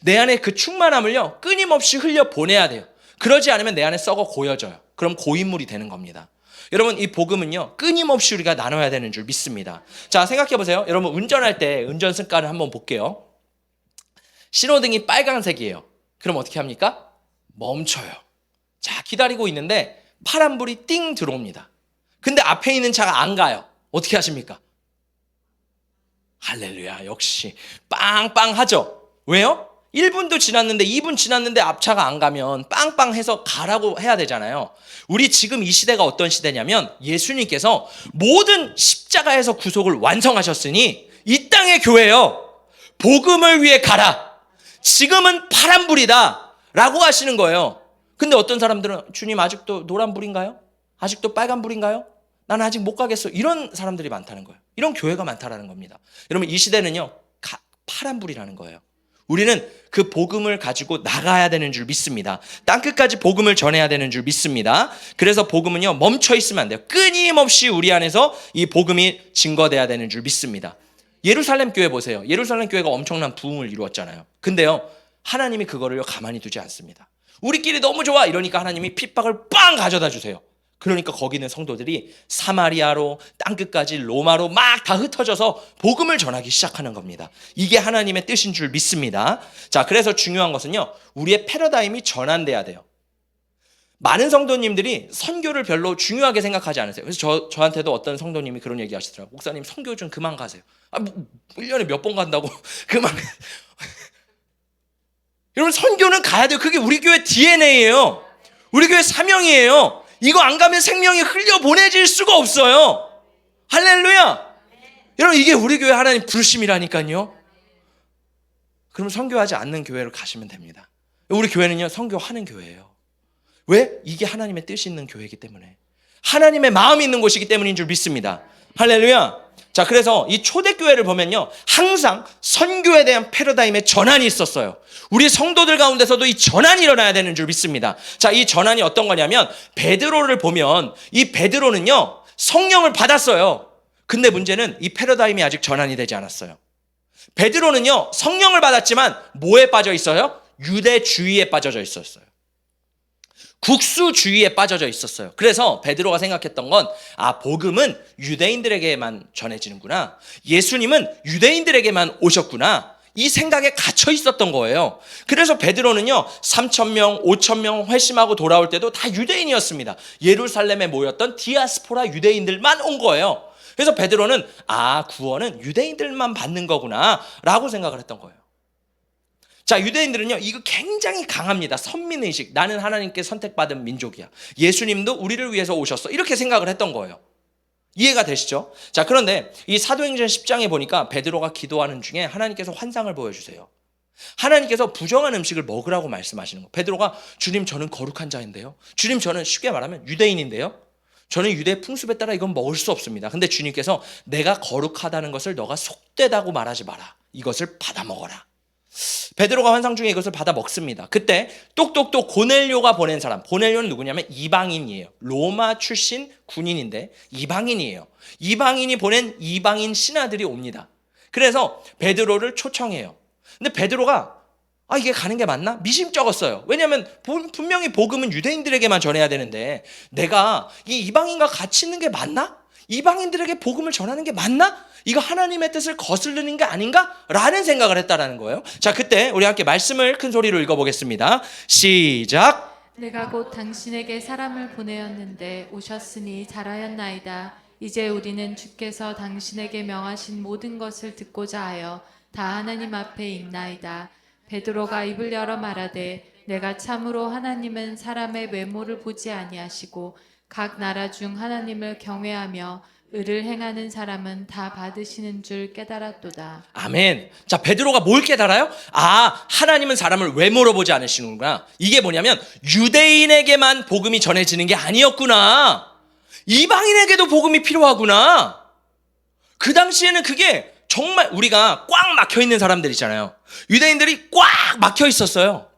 내 안에 그 충만함을요 끊임없이 흘려보내야 돼요. 그러지 않으면 내 안에 썩어 고여져요. 그럼 고인물이 되는 겁니다. 여러분 이 복음은요 끊임없이 우리가 나눠야 되는 줄 믿습니다. 자, 생각해 보세요. 여러분 운전할 때 운전 습관을 한번 볼게요. 신호등이 빨간색이에요. 그럼 어떻게 합니까? 멈춰요. 자, 기다리고 있는데 파란불이 띵 들어옵니다. 근데 앞에 있는 차가 안 가요. 어떻게 하십니까? 할렐루야, 역시 빵빵하죠. 왜요? 1분도 지났는데 2분 지났는데 앞차가 안 가면 빵빵해서 가라고 해야 되잖아요. 우리 지금 이 시대가 어떤 시대냐면 예수님께서 모든 십자가에서 구속을 완성하셨으니 이 땅의 교회요 복음을 위해 가라. 지금은 파란불이다 라고 하시는 거예요. 근데 어떤 사람들은 주님 아직도 노란불인가요? 아직도 빨간불인가요? 나는 아직 못 가겠어. 이런 사람들이 많다는 거예요. 이런 교회가 많다라는 겁니다. 여러분 이 시대는요 파란불이라는 거예요. 우리는 그 복음을 가지고 나가야 되는 줄 믿습니다. 땅끝까지 복음을 전해야 되는 줄 믿습니다. 그래서 복음은요 멈춰 있으면 안 돼요. 끊임없이 우리 안에서 이 복음이 증거돼야 되는 줄 믿습니다. 예루살렘 교회 보세요. 예루살렘 교회가 엄청난 부흥을 이루었잖아요. 근데요 하나님이 그거를 가만히 두지 않습니다. 우리끼리 너무 좋아 이러니까 하나님이 핍박을 빵 가져다 주세요. 그러니까 거기 있는 성도들이 사마리아로 땅끝까지 로마로 막 다 흩어져서 복음을 전하기 시작하는 겁니다. 이게 하나님의 뜻인 줄 믿습니다. 자, 그래서 중요한 것은요 우리의 패러다임이 전환돼야 돼요. 많은 성도님들이 선교를 별로 중요하게 생각하지 않으세요. 그래서 저한테도 어떤 성도님이 그런 얘기 하시더라고요. 목사님 선교 좀 그만 가세요. 1년에 몇 번 간다고 그만. 여러분 선교는 가야 돼요. 그게 우리 교회 DNA예요. 우리 교회 사명이에요. 이거 안 가면 생명이 흘려보내질 수가 없어요. 할렐루야. 여러분 이게 우리 교회 하나님 부르심이라니까요. 그럼 선교하지 않는 교회로 가시면 됩니다. 우리 교회는요 선교하는 교회예요. 왜? 이게 하나님의 뜻이 있는 교회이기 때문에, 하나님의 마음이 있는 곳이기 때문인 줄 믿습니다. 할렐루야. 자, 그래서 이 초대교회를 보면요 항상 선교에 대한 패러다임의 전환이 있었어요. 우리 성도들 가운데서도 이 전환이 일어나야 되는 줄 믿습니다. 자, 이 전환이 어떤 거냐면 베드로를 보면 이 베드로는요 성령을 받았어요. 근데 문제는 이 패러다임이 아직 전환이 되지 않았어요. 베드로는요 성령을 받았지만 뭐에 빠져 있어요? 유대주의에 빠져져 있었어요. 국수주의에 빠져져 있었어요. 그래서 베드로가 생각했던 건 복음은 유대인들에게만 전해지는구나, 예수님은 유대인들에게만 오셨구나, 이 생각에 갇혀 있었던 거예요. 그래서 베드로는요 3,000명 5,000명 회심하고 돌아올 때도 다 유대인이었습니다. 예루살렘에 모였던 디아스포라 유대인들만 온 거예요. 그래서 베드로는 구원은 유대인들만 받는 거구나 라고 생각을 했던 거예요. 자, 유대인들은요 이거 굉장히 강합니다. 선민의식, 나는 하나님께 선택받은 민족이야, 예수님도 우리를 위해서 오셨어, 이렇게 생각을 했던 거예요. 이해가 되시죠? 자, 그런데 이 사도행전 10장에 보니까 베드로가 기도하는 중에 하나님께서 환상을 보여주세요. 하나님께서 부정한 음식을 먹으라고 말씀하시는 거예요. 베드로가 주님 저는 거룩한 자인데요, 주님 저는 쉽게 말하면 유대인인데요, 저는 유대 풍습에 따라 이건 먹을 수 없습니다. 근데 주님께서 내가 거룩하다는 것을 너가 속되다고 말하지 마라, 이것을 받아 먹어라. 베드로가 환상 중에 이것을 받아 먹습니다. 그때 똑똑똑 고넬료가 보낸 사람, 고넬료는 누구냐면 이방인이에요. 로마 출신 군인인데 이방인이에요. 이방인이 보낸 이방인 신하들이 옵니다. 그래서 베드로를 초청해요. 근데 베드로가 이게 가는 게 맞나? 미심쩍었어요. 왜냐하면 분명히 복음은 유대인들에게만 전해야 되는데 내가 이 이방인과 같이 있는 게 맞나? 이방인들에게 복음을 전하는 게 맞나? 이거 하나님의 뜻을 거스르는 게 아닌가? 라는 생각을 했다라는 거예요. 자, 그때 우리 함께 말씀을 큰 소리로 읽어보겠습니다. 시작. 내가 곧 당신에게 사람을 보내었는데 오셨으니 잘하였나이다. 이제 우리는 주께서 당신에게 명하신 모든 것을 듣고자 하여 다 하나님 앞에 있나이다. 베드로가 입을 열어 말하되 내가 참으로 하나님은 사람의 외모를 보지 아니하시고 각 나라 중 하나님을 경외하며 의를 행하는 사람은 다 받으시는 줄 깨달았도다. 아멘. 자, 베드로가 뭘 깨달아요? 하나님은 사람을 외모로 보지 않으시는구나. 이게 뭐냐면 유대인에게만 복음이 전해지는 게 아니었구나. 이방인에게도 복음이 필요하구나. 그 당시에는 그게 정말 우리가 꽉 막혀 있는 사람들 있잖아요. 유대인들이 꽉 막혀 있었어요.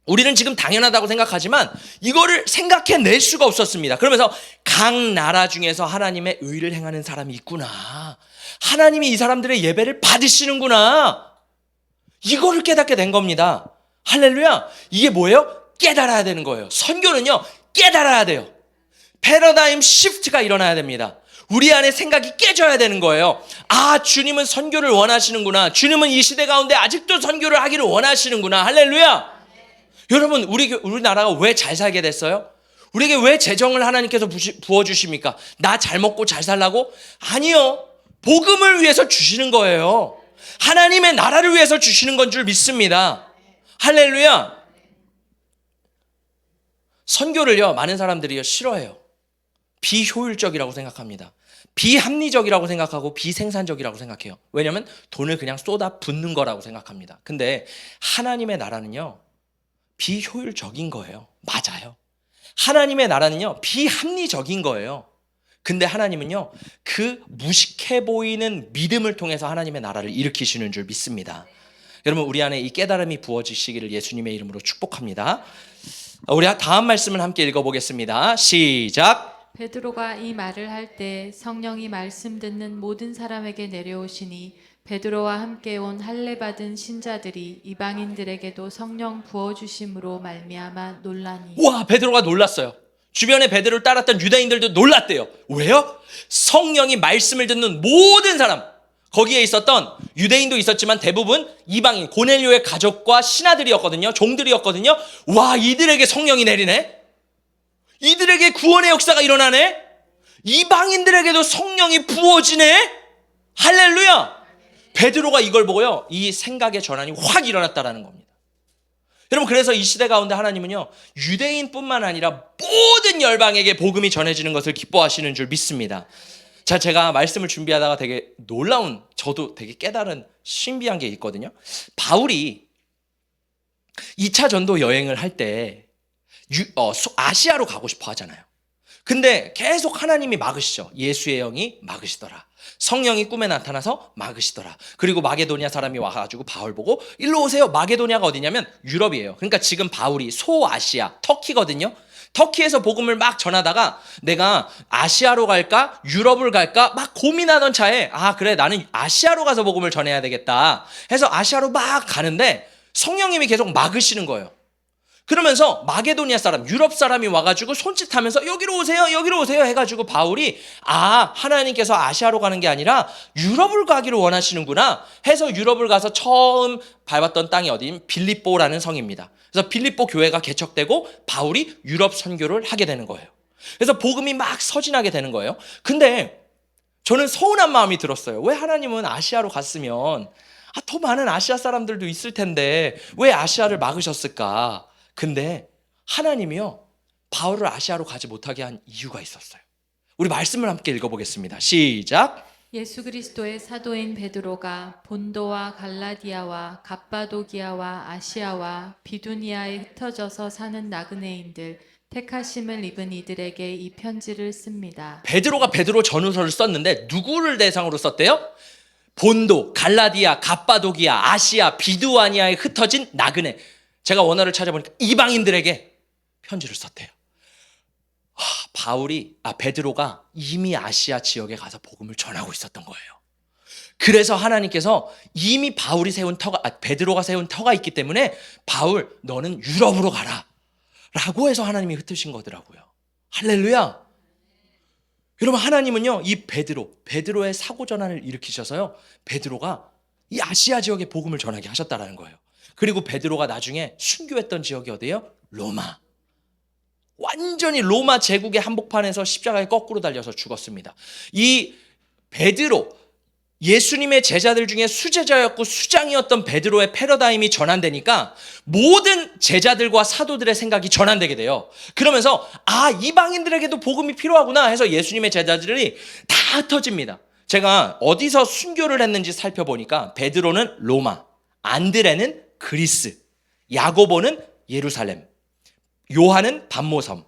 우리는 지금 당연하다고 생각하지만 이거를 생각해낼 수가 없었습니다. 그러면서 각 나라 중에서 하나님의 의를 행하는 사람이 있구나. 하나님이 이 사람들의 예배를 받으시는구나. 이거를 깨닫게 된 겁니다. 할렐루야. 이게 뭐예요? 깨달아야 되는 거예요. 선교는요, 깨달아야 돼요. 패러다임 시프트가 일어나야 됩니다. 우리 안에 생각이 깨져야 되는 거예요. 아, 주님은 선교를 원하시는구나. 주님은 이 시대 가운데 아직도 선교를 하기를 원하시는구나. 할렐루야. 여러분, 우리나라가 왜 잘 살게 됐어요? 우리에게 왜 재정을 하나님께서 부어주십니까? 나 잘 먹고 잘 살라고? 아니요. 복음을 위해서 주시는 거예요. 하나님의 나라를 위해서 주시는 건 줄 믿습니다. 할렐루야. 선교를요, 많은 사람들이요, 싫어해요. 비효율적이라고 생각합니다. 비합리적이라고 생각하고 비생산적이라고 생각해요. 왜냐하면 돈을 그냥 쏟아 붓는 거라고 생각합니다. 근데 하나님의 나라는요, 비효율적인 거예요. 맞아요. 하나님의 나라는요, 비합리적인 거예요. 근데 하나님은요, 그 무식해 보이는 믿음을 통해서 하나님의 나라를 일으키시는 줄 믿습니다. 여러분, 우리 안에 이 깨달음이 부어지시기를 예수님의 이름으로 축복합니다. 우리 다음 말씀을 함께 읽어보겠습니다. 시작. 베드로가 이 말을 할 때 성령이 말씀 듣는 모든 사람에게 내려오시니 베드로와 함께 온 할례 받은 신자들이 이방인들에게도 성령 부어 주심으로 말미암아 놀라니. 와, 베드로가 놀랐어요. 주변에 베드로를 따랐던 유대인들도 놀랐대요. 왜요? 성령이 말씀을 듣는 모든 사람, 거기에 있었던 유대인도 있었지만 대부분 이방인, 고넬료의 가족과 신하들이었거든요. 종들이었거든요. 와, 이들에게 성령이 내리네. 이들에게 구원의 역사가 일어나네. 이방인들에게도 성령이 부어지네. 할렐루야. 베드로가 이걸 보고요, 이 생각의 전환이 확 일어났다라는 겁니다. 여러분, 그래서 이 시대 가운데 하나님은요, 유대인뿐만 아니라 모든 열방에게 복음이 전해지는 것을 기뻐하시는 줄 믿습니다. 자, 제가 말씀을 준비하다가 되게 놀라운, 저도 되게 깨달은 신비한 게 있거든요. 바울이 2차 전도 여행을 할 때 아시아로 가고 싶어 하잖아요. 근데 계속 하나님이 막으시죠. 예수의 영이 막으시더라. 성령이 꿈에 나타나서 막으시더라. 그리고 마게도니아 사람이 와가지고 바울 보고 일로 오세요. 마게도니아가 어디냐면 유럽이에요. 그러니까 지금 바울이 소아시아, 터키거든요. 터키에서 복음을 막 전하다가 내가 아시아로 갈까 유럽을 갈까 막 고민하던 차에, 아 그래, 나는 아시아로 가서 복음을 전해야 되겠다 해서 아시아로 막 가는데 성령님이 계속 막으시는 거예요. 그러면서 마게도니아 사람, 유럽 사람이 와가지고 손짓하면서 여기로 오세요, 여기로 오세요 해가지고 바울이, 아, 하나님께서 아시아로 가는 게 아니라 유럽을 가기를 원하시는구나 해서 유럽을 가서 처음 밟았던 땅이 어디인 빌립보라는 성입니다. 그래서 빌립보 교회가 개척되고 바울이 유럽 선교를 하게 되는 거예요. 그래서 복음이 막 서진하게 되는 거예요. 근데 저는 서운한 마음이 들었어요. 왜 하나님은 아시아로 갔으면 더 많은 아시아 사람들도 있을 텐데 왜 아시아를 막으셨을까? 근데 하나님이요, 바울을 아시아로 가지 못하게 한 이유가 있었어요. 우리 말씀을 함께 읽어보겠습니다. 시작. 예수 그리스도의 사도인 베드로가 본도와 갈라디아와 갑바도기아와 아시아와 비두니아에 흩어져서 사는 나그네인들 택하심을 입은 이들에게 이 편지를 씁니다. 베드로가 베드로 전후서를 썼는데 누구를 대상으로 썼대요? 본도, 갈라디아, 갑바도기아, 아시아, 비두아니아에 흩어진 나그네. 제가 원어를 찾아보니까 이방인들에게 편지를 썼대요. 베드로가 이미 아시아 지역에 가서 복음을 전하고 있었던 거예요. 그래서 하나님께서 이미 베드로가 세운 터가 있기 때문에 바울, 너는 유럽으로 가라 라고 해서 하나님이 흩으신 거더라고요. 할렐루야. 여러분, 하나님은요, 이 베드로의 사고 전환을 일으키셔서요, 베드로가 이 아시아 지역에 복음을 전하게 하셨다라는 거예요. 그리고 베드로가 나중에 순교했던 지역이 어디예요? 로마. 완전히 로마 제국의 한복판에서 십자가에 거꾸로 달려서 죽었습니다. 이 베드로, 예수님의 제자들 중에 수제자였고 수장이었던 베드로의 패러다임이 전환되니까 모든 제자들과 사도들의 생각이 전환되게 돼요. 그러면서 이방인들에게도 복음이 필요하구나 해서 예수님의 제자들이 다 흩어집니다. 제가 어디서 순교를 했는지 살펴보니까 베드로는 로마, 안드레는 그리스, 야고보는 예루살렘, 요한은 반모섬,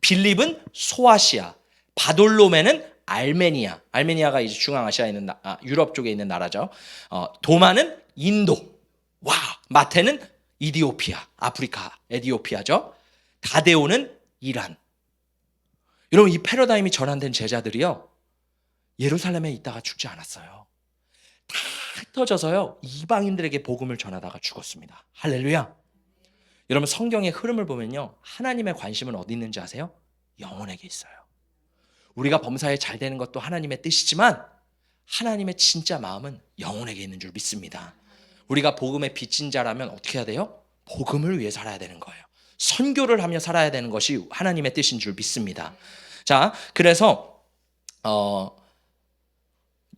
빌립은 소아시아, 바돌로메는 알메니아. 알메니아가 이제 중앙아시아에 있는 유럽 쪽에 있는 나라죠. 도마는 인도. 와, 마테는 이디오피아, 아프리카, 에디오피아죠. 다데오는 이란. 여러분, 이 패러다임이 전환된 제자들이요, 예루살렘에 있다가 죽지 않았어요. 다 흩어져서요, 이방인들에게 복음을 전하다가 죽었습니다. 할렐루야. 여러분, 성경의 흐름을 보면요, 하나님의 관심은 어디 있는지 아세요? 영혼에게 있어요. 우리가 범사에 잘 되는 것도 하나님의 뜻이지만 하나님의 진짜 마음은 영혼에게 있는 줄 믿습니다. 우리가 복음의 빚진 자라면 어떻게 해야 돼요? 복음을 위해 살아야 되는 거예요. 선교를 하며 살아야 되는 것이 하나님의 뜻인 줄 믿습니다. 자, 그래서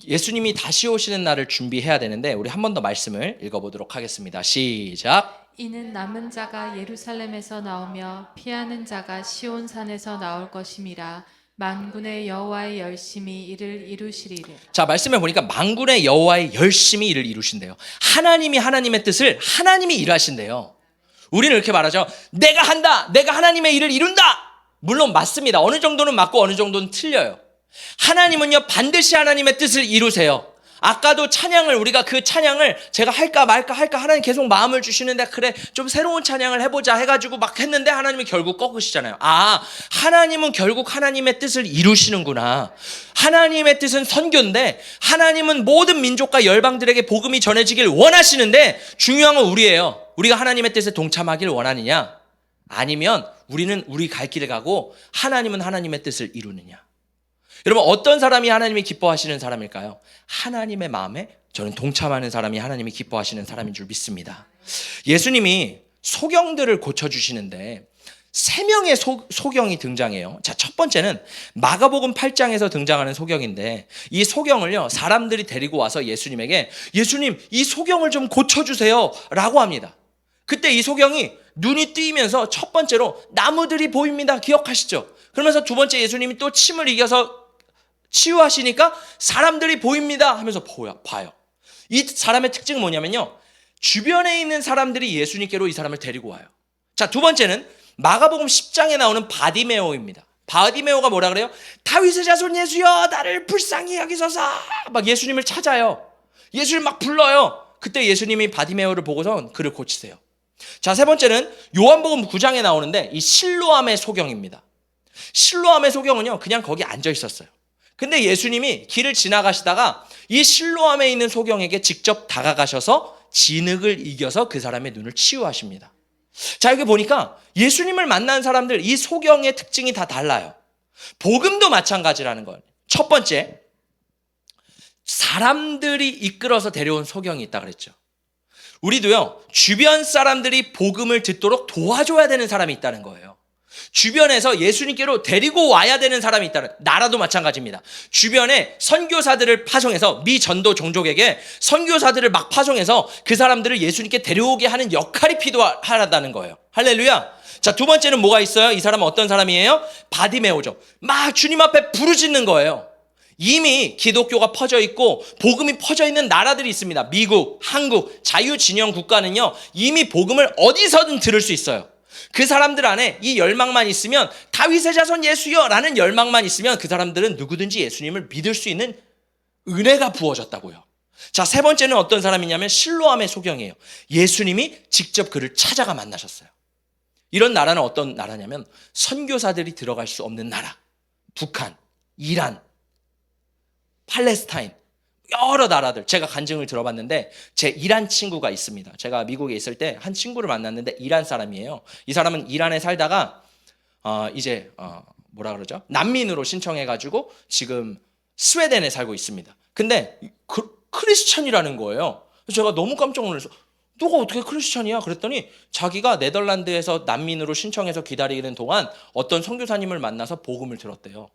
예수님이 다시 오시는 날을 준비해야 되는데 우리 한 번 더 말씀을 읽어보도록 하겠습니다. 시작. 이는 남은 자가 예루살렘에서 나오며 피하는 자가 시온산에서 나올 것임이라. 만군의 여호와의 열심히 이를 이루시리를. 자, 말씀해 보니까 만군의 여호와의 열심히 일을 이루신대요. 하나님이 하나님의 뜻을 하나님이 일하신대요. 우리는 이렇게 말하죠. 내가 한다. 내가 하나님의 일을 이룬다. 물론 맞습니다. 어느 정도는 맞고 어느 정도는 틀려요. 하나님은요, 반드시 하나님의 뜻을 이루세요. 아까도 찬양을, 우리가 그 찬양을 제가 할까 말까 하나님 계속 마음을 주시는데, 그래 좀 새로운 찬양을 해보자 해가지고 막 했는데 하나님이 결국 꺾으시잖아요. 아, 하나님은 결국 하나님의 뜻을 이루시는구나. 하나님의 뜻은 선교인데 하나님은 모든 민족과 열방들에게 복음이 전해지길 원하시는데, 중요한 건 우리예요. 우리가 하나님의 뜻에 동참하길 원하느냐, 아니면 우리는 우리 갈 길을 가고 하나님은 하나님의 뜻을 이루느냐. 여러분, 어떤 사람이 하나님이 기뻐하시는 사람일까요? 하나님의 마음에 저는 동참하는 사람이 하나님이 기뻐하시는 사람인 줄 믿습니다. 예수님이 소경들을 고쳐주시는데 3명의 소경이 등장해요. 자, 첫 번째는 마가복음 8장에서 등장하는 소경인데, 이 소경을요, 사람들이 데리고 와서 예수님에게, 예수님, 이 소경을 좀 고쳐주세요 라고 합니다. 그때 이 소경이 눈이 뜨이면서 첫 번째로 나무들이 보입니다. 기억하시죠? 그러면서 두 번째, 예수님이 또 침을 이겨서 치유하시니까 사람들이 보입니다 하면서 봐요. 이 사람의 특징은 뭐냐면요, 주변에 있는 사람들이 예수님께로 이 사람을 데리고 와요. 자, 두 번째는 마가복음 10장에 나오는 바디메오입니다. 바디메오가 뭐라 그래요? 다윗의 자손 예수여, 나를 불쌍히 여기소서. 막 예수님을 찾아요. 예수를 막 불러요. 그때 예수님이 바디메오를 보고선 그를 고치세요. 자, 세 번째는 요한복음 9장에 나오는데 이 실로암의 소경입니다. 실로암의 소경은요, 그냥 거기 앉아 있었어요. 근데 예수님이 길을 지나가시다가 이 실로암에 있는 소경에게 직접 다가가셔서 진흙을 이겨서 그 사람의 눈을 치유하십니다. 자, 여기 보니까 예수님을 만난 사람들, 이 소경의 특징이 다 달라요. 복음도 마찬가지라는 거예요. 첫 번째, 사람들이 이끌어서 데려온 소경이 있다 그랬죠. 우리도요, 주변 사람들이 복음을 듣도록 도와줘야 되는 사람이 있다는 거예요. 주변에서 예수님께로 데리고 와야 되는 사람이 있다는, 나라도 마찬가지입니다. 주변에 선교사들을 파송해서, 미 전도 종족에게 선교사들을 막 파송해서 그 사람들을 예수님께 데려오게 하는 역할이 필요하다는 거예요. 할렐루야. 자, 두 번째는 뭐가 있어요? 이 사람은 어떤 사람이에요? 바디메오죠. 막 주님 앞에 부르짖는 거예요. 이미 기독교가 퍼져 있고 복음이 퍼져 있는 나라들이 있습니다. 미국, 한국, 자유진영 국가는요, 이미 복음을 어디서든 들을 수 있어요. 그 사람들 안에 이 열망만 있으면, 다윗의 자손 예수여 라는 열망만 있으면 그 사람들은 누구든지 예수님을 믿을 수 있는 은혜가 부어졌다고요. 자, 세 번째는 어떤 사람이냐면 실로암의 소경이에요. 예수님이 직접 그를 찾아가 만나셨어요. 이런 나라는 어떤 나라냐면 선교사들이 들어갈 수 없는 나라. 북한, 이란, 팔레스타인, 여러 나라들. 제가 간증을 들어봤는데 제 이란 친구가 있습니다. 제가 미국에 있을 때 한 친구를 만났는데 이란 사람이에요. 이 사람은 이란에 살다가 뭐라 그러죠? 난민으로 신청해가지고 지금 스웨덴에 살고 있습니다. 근데 크리스찬이라는 거예요. 그래서 제가 너무 깜짝 놀라서, 너가 어떻게 크리스찬이야? 그랬더니 자기가 네덜란드에서 난민으로 신청해서 기다리는 동안 어떤 선교사님을 만나서 복음을 들었대요.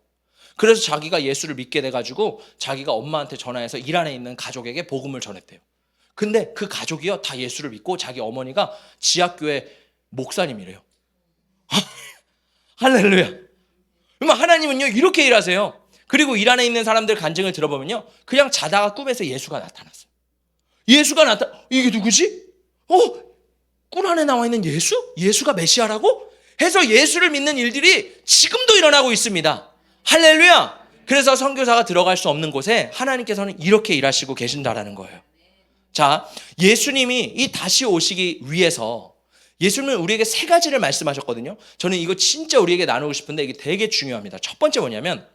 그래서 자기가 예수를 믿게 돼가지고 자기가 엄마한테 전화해서 이란에 있는 가족에게 복음을 전했대요. 근데 그 가족이요, 다 예수를 믿고 자기 어머니가 지하교회 목사님이래요. 할렐루야. 그러면 하나님은요, 이렇게 일하세요. 그리고 이란에 있는 사람들 간증을 들어보면요, 그냥 자다가 꿈에서 예수가 나타났어요. 이게 누구지? 꿀 안에 나와 있는 예수? 예수가 메시아라고? 해서 예수를 믿는 일들이 지금도 일어나고 있습니다. 할렐루야! 그래서 선교사가 들어갈 수 없는 곳에 하나님께서는 이렇게 일하시고 계신다라는 거예요. 자, 예수님이 이 다시 오시기 위해서 예수님은 우리에게 세 가지를 말씀하셨거든요. 저는 이거 진짜 우리에게 나누고 싶은데 이게 되게 중요합니다. 첫 번째 뭐냐면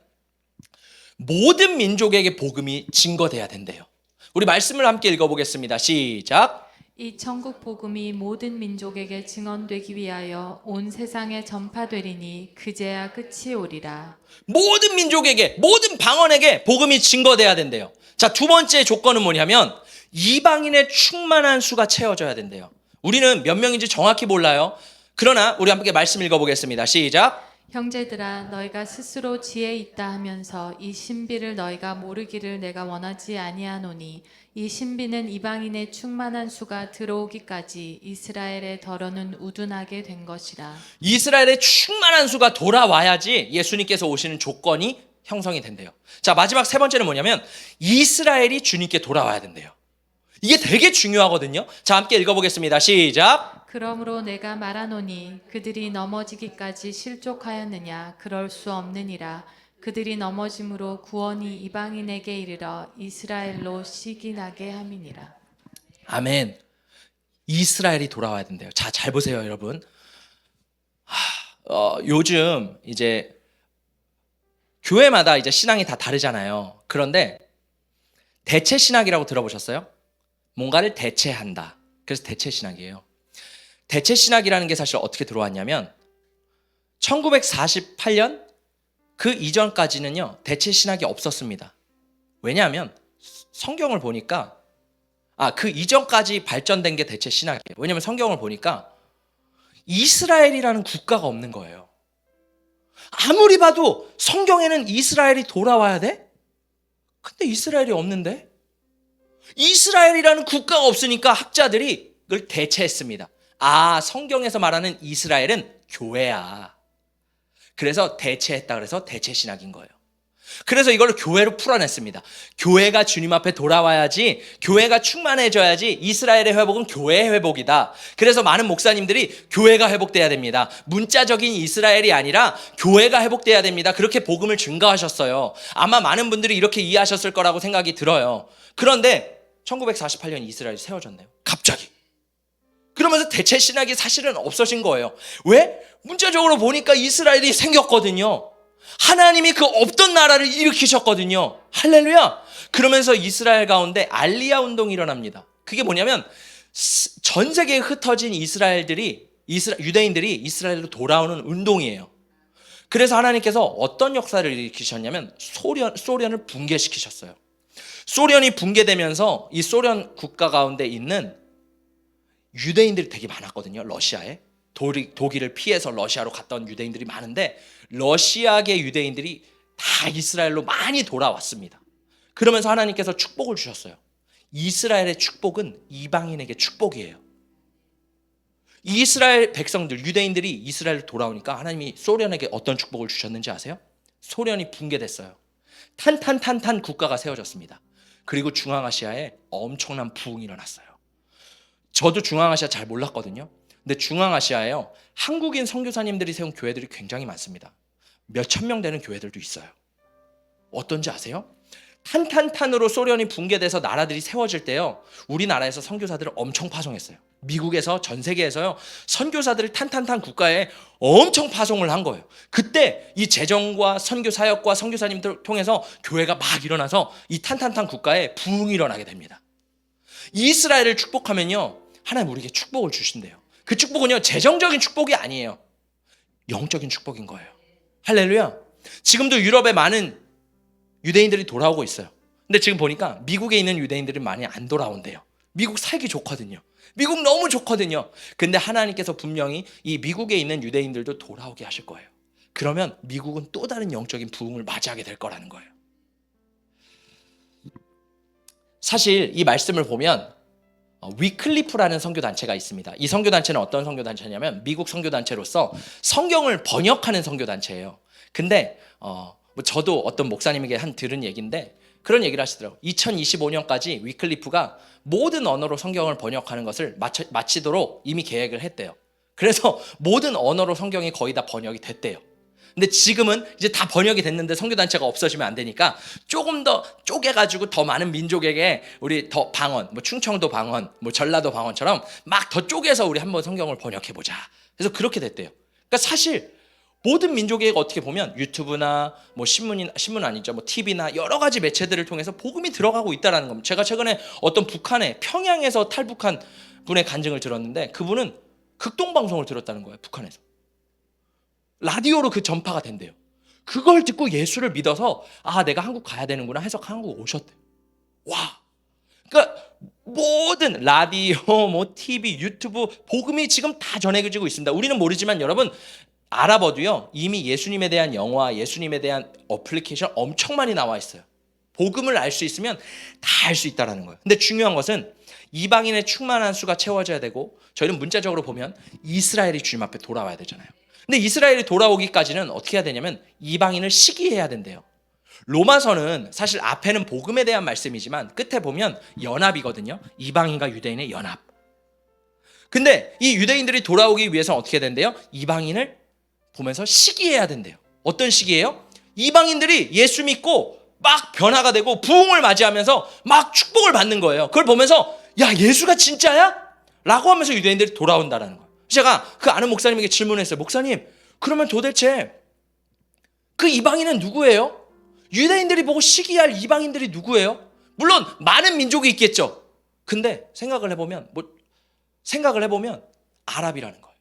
모든 민족에게 복음이 증거돼야 된대요. 우리 말씀을 함께 읽어보겠습니다. 시작. 이 천국 복음이 모든 민족에게 증언되기 위하여 온 세상에 전파되리니 그제야 끝이 오리라. 모든 민족에게, 모든 방언에게 복음이 증거돼야 된대요. 자, 두 번째 조건은 뭐냐면 이방인의 충만한 수가 채워져야 된대요. 우리는 몇 명인지 정확히 몰라요. 그러나 우리 함께 말씀 읽어보겠습니다. 시작. 형제들아 너희가 스스로 지혜 있다 하면서 이 신비를 너희가 모르기를 내가 원하지 아니하노니 이 신비는 이방인의 충만한 수가 들어오기까지 이스라엘의 더러는 우둔하게 된 것이라. 이스라엘의 충만한 수가 돌아와야지 예수님께서 오시는 조건이 형성이 된대요. 자, 마지막 세 번째는 뭐냐면 이스라엘이 주님께 돌아와야 된대요. 이게 되게 중요하거든요. 자, 함께 읽어보겠습니다. 시작. 그러므로 내가 말하노니 그들이 넘어지기까지 실족하였느냐 그럴 수 없느니라. 그들이 넘어짐으로 구원이 이방인에게 이르러 이스라엘로 시기나게 함이니라. 아멘. 이스라엘이 돌아와야 된대요. 자, 잘 보세요, 여러분. 요즘 이제 교회마다 이제 신앙이 다 다르잖아요. 그런데 대체 신학이라고 들어보셨어요? 뭔가를 대체한다. 그래서 대체 신학이에요. 대체 신학이라는 게 사실 어떻게 들어왔냐면 1948년 그 이전까지는요 대체 신학이 없었습니다. 왜냐하면 성경을 보니까 그 이전까지 발전된 게 대체 신학이에요. 왜냐하면 성경을 보니까 이스라엘이라는 국가가 없는 거예요. 아무리 봐도 성경에는 이스라엘이 돌아와야 돼? 근데 이스라엘이 없는데? 이스라엘이라는 국가가 없으니까 학자들이 그걸 대체했습니다. 성경에서 말하는 이스라엘은 교회야. 그래서 대체했다 그래서 대체 신학인 거예요. 그래서 이걸 교회로 풀어냈습니다. 교회가 주님 앞에 돌아와야지, 교회가 충만해져야지 이스라엘의 회복은 교회의 회복이다. 그래서 많은 목사님들이 교회가 회복돼야 됩니다. 문자적인 이스라엘이 아니라 교회가 회복돼야 됩니다. 그렇게 복음을 증거하셨어요. 아마 많은 분들이 이렇게 이해하셨을 거라고 생각이 들어요. 그런데 1948년 이스라엘이 세워졌네요. 갑자기. 그러면서 대체 신학이 사실은 없어진 거예요. 왜? 문자적으로 보니까 이스라엘이 생겼거든요. 하나님이 그 없던 나라를 일으키셨거든요. 할렐루야. 그러면서 이스라엘 가운데 알리야 운동이 일어납니다. 그게 뭐냐면 전 세계에 흩어진 유대인들이 이스라엘로 돌아오는 운동이에요. 그래서 하나님께서 어떤 역사를 일으키셨냐면 소련을 붕괴시키셨어요. 소련이 붕괴되면서 이 소련 국가 가운데 있는 유대인들이 되게 많았거든요. 러시아에. 독일을 피해서 러시아로 갔던 유대인들이 많은데 러시아계 유대인들이 다 이스라엘로 많이 돌아왔습니다. 그러면서 하나님께서 축복을 주셨어요. 이스라엘의 축복은 이방인에게 축복이에요. 이스라엘 백성들, 유대인들이 이스라엘로 돌아오니까 하나님이 소련에게 어떤 축복을 주셨는지 아세요? 소련이 붕괴됐어요. 탄탄 국가가 세워졌습니다. 그리고 중앙아시아에 엄청난 부흥이 일어났어요. 저도 중앙아시아 잘 몰랐거든요. 근데 중앙아시아에요, 한국인 선교사님들이 세운 교회들이 굉장히 많습니다. 몇천 명 되는 교회들도 있어요. 어떤지 아세요? 탄탄으로 소련이 붕괴돼서 나라들이 세워질 때요, 우리나라에서 선교사들을 엄청 파송했어요. 미국에서 전 세계에서요 선교사들을 탄탄 국가에 엄청 파송을 한 거예요. 그때 이 재정과 선교 사역과 선교사님들을 통해서 교회가 막 일어나서 이 탄탄 국가에 부흥이 일어나게 됩니다. 이스라엘을 축복하면요 하나님 우리에게 축복을 주신대요. 그 축복은요 재정적인 축복이 아니에요. 영적인 축복인 거예요. 할렐루야. 지금도 유럽에 많은 유대인들이 돌아오고 있어요. 근데 지금 보니까 미국에 있는 유대인들이 많이 안 돌아온대요. 미국 살기 좋거든요. 미국 너무 좋거든요. 근데 하나님께서 분명히 이 미국에 있는 유대인들도 돌아오게 하실 거예요. 그러면 미국은 또 다른 영적인 부흥을 맞이하게 될 거라는 거예요. 사실 이 말씀을 보면 위클리프라는 선교단체가 있습니다. 이 선교단체는 어떤 선교단체냐면 미국 선교단체로서 성경을 번역하는 선교단체예요. 근데 저도 어떤 목사님에게 들은 얘기인데 그런 얘기를 하시더라고요. 2025년까지 위클리프가 모든 언어로 성경을 번역하는 것을 마치도록 이미 계획을 했대요. 그래서 모든 언어로 성경이 거의 다 번역이 됐대요. 근데 지금은 이제 다 번역이 됐는데 선교단체가 없어지면 안 되니까 조금 더 쪼개가지고 더 많은 민족에게 우리 더 방언, 뭐 충청도 방언, 뭐 전라도 방언처럼 막 더 쪼개서 우리 한번 성경을 번역해보자. 그래서 그렇게 됐대요. 그러니까 사실 모든 민족에게 어떻게 보면 유튜브나 뭐 신문 아니죠, 뭐 TV나 여러 가지 매체들을 통해서 복음이 들어가고 있다라는 겁니다. 제가 최근에 어떤 북한에 평양에서 탈북한 분의 간증을 들었는데 그분은 극동방송을 들었다는 거예요. 북한에서 라디오로 그 전파가 된대요. 그걸 듣고 예수를 믿어서 아 내가 한국 가야 되는구나 해서 한국 오셨대요. 와, 그러니까 모든 라디오, 뭐 TV, 유튜브 복음이 지금 다 전해지고 있습니다. 우리는 모르지만 여러분 알아봐도요 이미 예수님에 대한 영화, 예수님에 대한 어플리케이션 엄청 많이 나와 있어요. 복음을 알 수 있으면 다 알 수 있다는 거예요. 근데 중요한 것은 이방인의 충만한 수가 채워져야 되고 저희는 문자적으로 보면 이스라엘이 주님 앞에 돌아와야 되잖아요. 근데 이스라엘이 돌아오기까지는 어떻게 해야 되냐면 이방인을 시기해야 된대요. 로마서는 사실 앞에는 복음에 대한 말씀이지만 끝에 보면 연합이거든요. 이방인과 유대인의 연합. 근데 이 유대인들이 돌아오기 위해서는 어떻게 된대요? 이방인을 보면서 시기해야 된대요. 어떤 시기예요? 이방인들이 예수 믿고 막 변화가 되고 부흥을 맞이하면서 막 축복을 받는 거예요. 그걸 보면서 야 예수가 진짜야? 라고 하면서 유대인들이 돌아온다는 거예요. 제가 그 아는 목사님에게 질문했어요. 목사님 그러면 도대체 그 이방인은 누구예요? 유대인들이 보고 시기할 이방인들이 누구예요? 물론 많은 민족이 있겠죠. 근데 생각을 해보면 아랍이라는 거예요.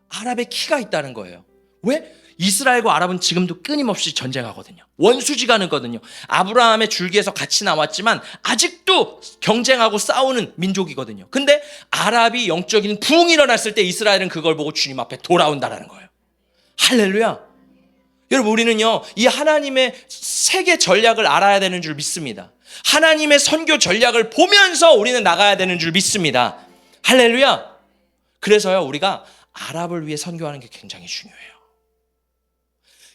아랍의 키가 있다는 거예요. 왜? 이스라엘과 아랍은 지금도 끊임없이 전쟁하거든요. 원수지간이거든요. 아브라함의 줄기에서 같이 나왔지만 아직도 경쟁하고 싸우는 민족이거든요. 근데 아랍이 영적인 부흥이 일어났을 때 이스라엘은 그걸 보고 주님 앞에 돌아온다는 거예요. 할렐루야. 여러분 우리는요 이 하나님의 세계 전략을 알아야 되는 줄 믿습니다. 하나님의 선교 전략을 보면서 우리는 나가야 되는 줄 믿습니다. 할렐루야. 그래서요 우리가 아랍을 위해 선교하는 게 굉장히 중요해요.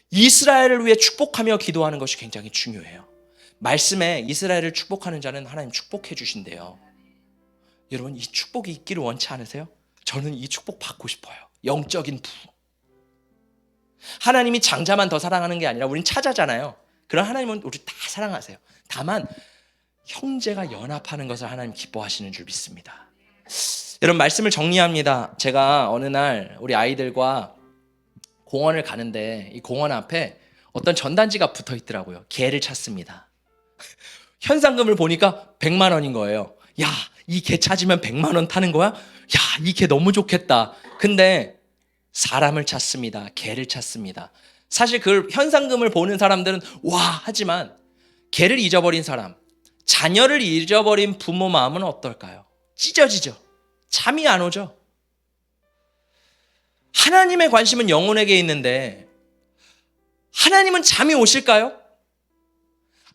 이스라엘을 위해 축복하며 기도하는 것이 굉장히 중요해요. 말씀에 이스라엘을 축복하는 자는 하나님 축복해 주신대요. 여러분 이 축복이 있기를 원치 않으세요? 저는 이 축복 받고 싶어요. 영적인 부흥. 하나님이 장자만 더 사랑하는 게 아니라 우린 차자잖아요. 그런 하나님은 우리 다 사랑하세요. 다만 형제가 연합하는 것을 하나님 기뻐하시는 줄 믿습니다. 여러분 말씀을 정리합니다. 제가 어느 날 우리 아이들과 공원을 가는데 이 공원 앞에 어떤 전단지가 붙어 있더라고요. 개를 찾습니다. 현상금을 보니까 100만 원인 거예요. 야, 이 개 찾으면 100만 원 타는 거야? 야, 이 개 너무 좋겠다. 근데 사람을 찾습니다. 개를 찾습니다. 사실 그 현상금을 보는 사람들은 와 하지만 개를 잊어버린 사람, 자녀를 잊어버린 부모 마음은 어떨까요? 찢어지죠. 잠이 안 오죠. 하나님의 관심은 영혼에게 있는데 하나님은 잠이 오실까요?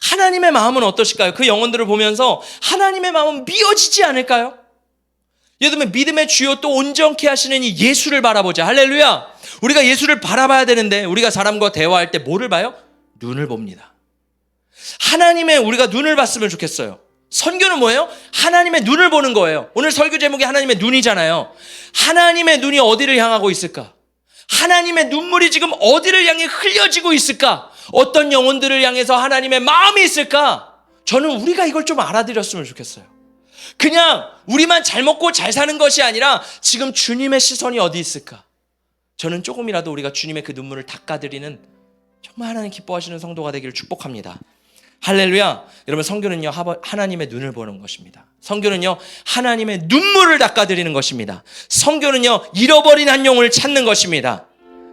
하나님의 마음은 어떠실까요? 그 영혼들을 보면서 하나님의 마음은 미어지지 않을까요? 예를 들면 믿음의 주요 또 온전케 하시는 이 예수를 바라보자. 할렐루야. 우리가 예수를 바라봐야 되는데 우리가 사람과 대화할 때 뭐를 봐요? 눈을 봅니다. 하나님의 우리가 눈을 봤으면 좋겠어요. 선교는 뭐예요? 하나님의 눈을 보는 거예요. 오늘 설교 제목이 하나님의 눈이잖아요. 하나님의 눈이 어디를 향하고 있을까? 하나님의 눈물이 지금 어디를 향해 흘려지고 있을까? 어떤 영혼들을 향해서 하나님의 마음이 있을까? 저는 우리가 이걸 좀 알아들였으면 좋겠어요. 그냥 우리만 잘 먹고 잘 사는 것이 아니라 지금 주님의 시선이 어디 있을까? 저는 조금이라도 우리가 주님의 그 눈물을 닦아드리는 정말 하나님 기뻐하시는 성도가 되기를 축복합니다. 할렐루야. 여러분 선교는요 하나님의 눈을 보는 것입니다. 선교는요 하나님의 눈물을 닦아드리는 것입니다. 선교는요 잃어버린 한 영혼을 찾는 것입니다.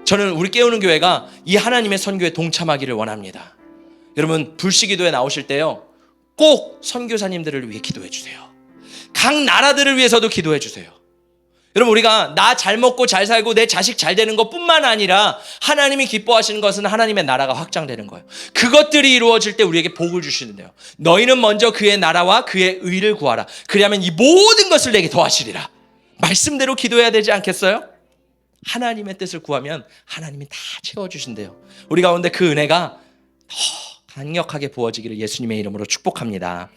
저는 우리 깨우는 교회가 이 하나님의 선교에 동참하기를 원합니다. 여러분 불시기도에 나오실 때요 꼭 선교사님들을 위해 기도해 주세요. 각 나라들을 위해서도 기도해 주세요. 여러분 우리가 나 잘 먹고 잘 살고 내 자식 잘 되는 것뿐만 아니라 하나님이 기뻐하시는 것은 하나님의 나라가 확장되는 거예요. 그것들이 이루어질 때 우리에게 복을 주시는데요. 너희는 먼저 그의 나라와 그의 의를 구하라. 그리하면 이 모든 것을 내게 더하시리라. 말씀대로 기도해야 되지 않겠어요? 하나님의 뜻을 구하면 하나님이 다 채워주신대요. 우리 가운데 그 은혜가 더 강력하게 부어지기를 예수님의 이름으로 축복합니다.